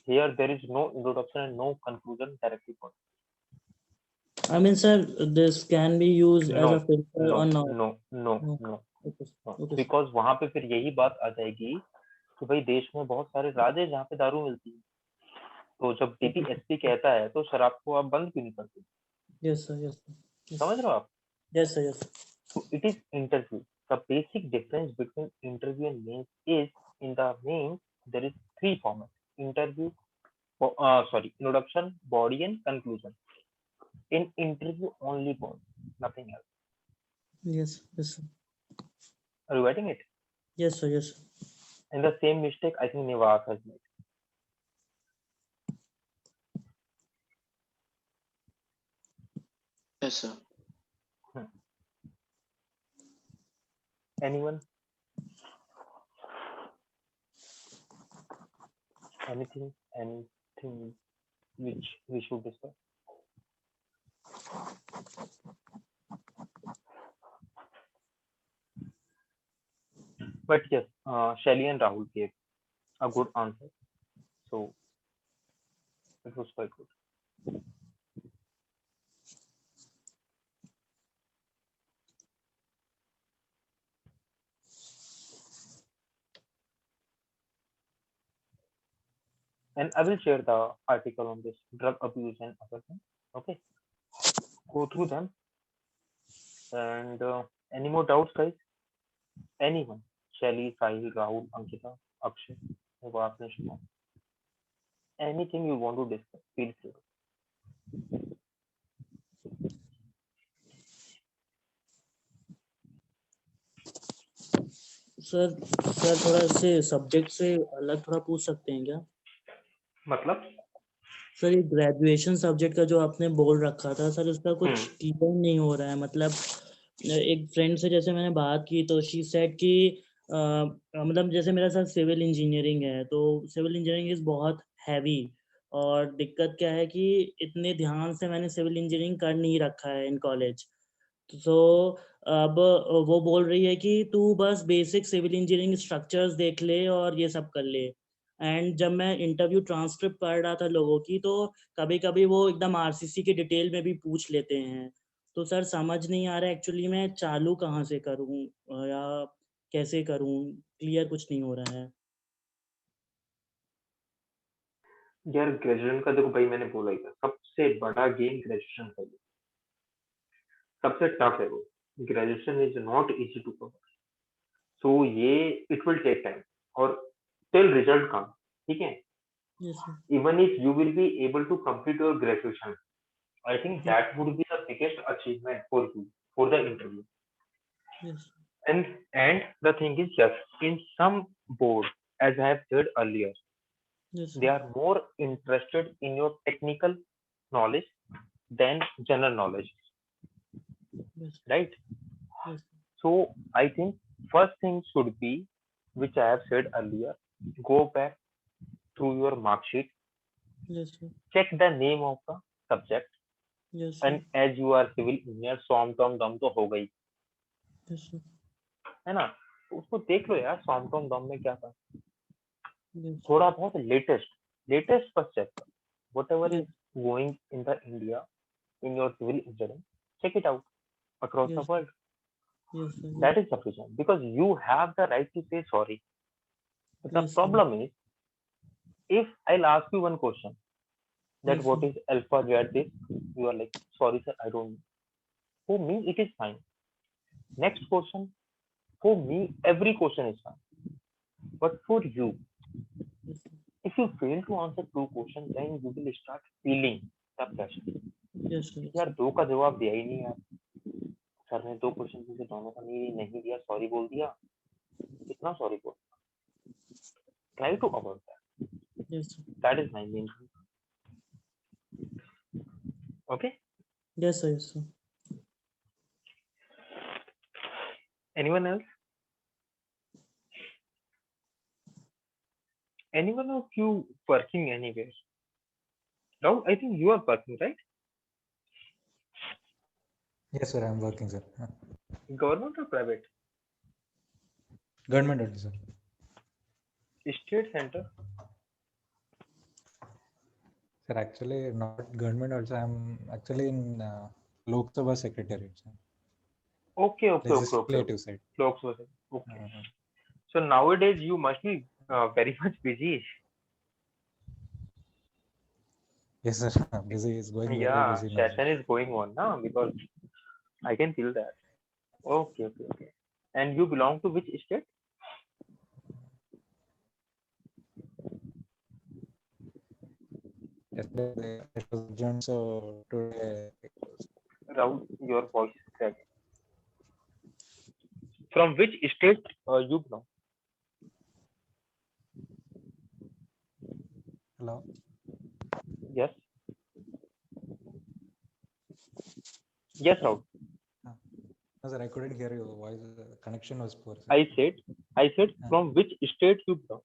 Here there is no introduction and no conclusion directly for. I mean, sir, this can be used as a filter or not? No. Because वहाँ पे फिर यही बात आ जाएगी कि भाई देश में बहुत सारे राज्य हैं जहाँ पे दारू मिलती है, तो जब DPSP कहता है तो शराब को आप बंद क्यों नहीं करते? Yes sir. समझ रहे हो आप? Yes sir. So it is interview. The basic difference between interview and mains is in the mains there is three formats: interview, introduction, body, and conclusion. In interview only body, nothing else. Yes sir. Are you writing it? Yes sir. And the same mistake I think Nivas has made. Yes sir. Anyone? Anything which we should discuss? But yes, Shelly and Rahul gave a good answer, so it was quite good. And I will share the article on this drug abuse and other things. Okay, go through them. And any more doubts, guys? Anyone? Shelly, Sahil, Rahul, Ankita, Akshay, Nivas, and Shubham. Anything you want to discuss, feel free. Sir थोड़ा से subject से अलग थोड़ा पूछ सकते हैं क्या? मतलब सर ये ग्रेजुएशन सब्जेक्ट का जो आपने बोल रखा था सर, उसका कुछ क्लियर नहीं हो रहा है। मतलब एक फ्रेंड से जैसे मैंने बात की तो शी सेड कि मतलब जैसे मेरा सर सिविल इंजीनियरिंग है, तो सिविल इंजीनियरिंग इज बहुत हैवी, और दिक्कत क्या है कि इतने ध्यान से मैंने सिविल इंजीनियरिंग कर नहीं रखा है इन कॉलेज। तो अब वो बोल रही है कि तू बस बेसिक सिविल इंजीनियरिंग स्ट्रक्चर्स देख ले और ये सब कर ले। एंड जब मैं इंटरव्यू ट्रांसक्रिप्ट पढ़ रहा था लोगों की, तो कभी-कभी वो एकदम आरसीसी के डिटेल में भी पूछ लेते हैं। तो सर समझ नहीं आ रहा है एक्चुअली मैं चालू कहाँ से करूँ या कैसे करूँ? क्लियर कुछ नहीं हो रहा है। यार ग्रेजुएशन का देखो भाई, मैंने बोला ही था, सबसे बड़ा गेम ग्रेजुएशन का ही, सबसे टफ है वो। Graduation is not easy to cover, so ये इट विल टेक टाइम, और टिल रिजल्ट कम, ठीक है। Yes sir. Even if you will be able to complete your graduation, I think that would be the biggest achievement for you for the interview. Yes And the thing is, yes, in some board, as I have said earlier, yes they are more interested in your technical knowledge than general knowledge, yes right? Yes So I think first thing should be, which I have said earlier, go back through your mark sheet, yes sir. check the name of the subject, yes and sir. as you are civil engineer, सॉम टॉम दम तो हो गई, yes sir. है ना। तो उसको देख लो यार, सॉम टॉम दम में क्या था, यस थोड़ा बहुत लेटेस्ट बस चेक कर, what ever yes is going in the India in your civil engineering, check it out across the yes world. Yes sir. That is sufficient because you have the right to say sorry. But the yes sir. problem is, if I'll ask you one question, that yes what sir. is alpha z this, you are like, sorry sir, I don't know. For me it is fine. Next question, for me every question is fine, but for you, yes sir. if you fail to answer two questions, then you will start feeling the pressure. Yes sir. यार दो का जवाब दिया ही नहीं यार, sir ने दो question पूछे, दोनों का नहीं दिया, सॉरी बोल दिया, कितना सॉरी बोल, try to avoid that, yes sir. That is my main. Okay, yes sir. Yes sir. anyone else, anyone of you working anywhere? Now I think you are working, right? Yes, sir. I'm working, sir. Government or private? Government only, sir. State, center? Sir, actually not government also. I'm actually in Lok Sabha Secretariat, sir. Okay. Legislative side. Lok Sabha. Okay. So nowadays you must be very much busy. Yes, sir. Busy is going very Yeah, busy now. session is going on now, because I can feel that. Okay. And you belong to which state? Yesterday it was adjourned, so today. Rahul, your voice is cracking. From which state you belong? Hello. Yes. Yes, Rahul. No, sir, I couldn't hear you. Voice connection was poor, sir. I said from which state you belong?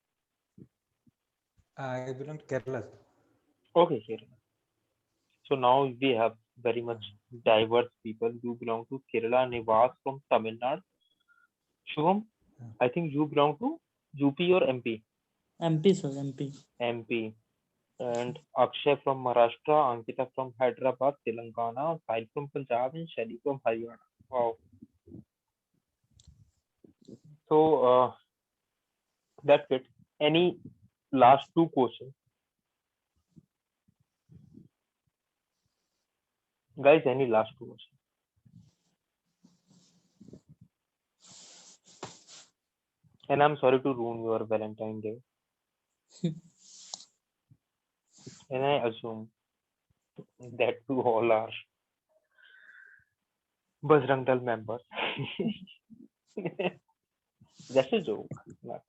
I belong to Kerala, sir. Okay, Kerala. So now we have very much diverse people. You belong to Kerala, Nivas from Tamil Nadu. Shubham, I think you belong to UP or MP? MP, sir. MP. And Akshay from Maharashtra, Ankita from Hyderabad, Telangana, Sahil from Punjab, and Shelly from Haryana. Wow. So that's it. Any last two questions? Guys, any last two questions? And I'm sorry to ruin your Valentine Day. And I assume that you all are Bajrang Dal members. That's a joke. Nothing.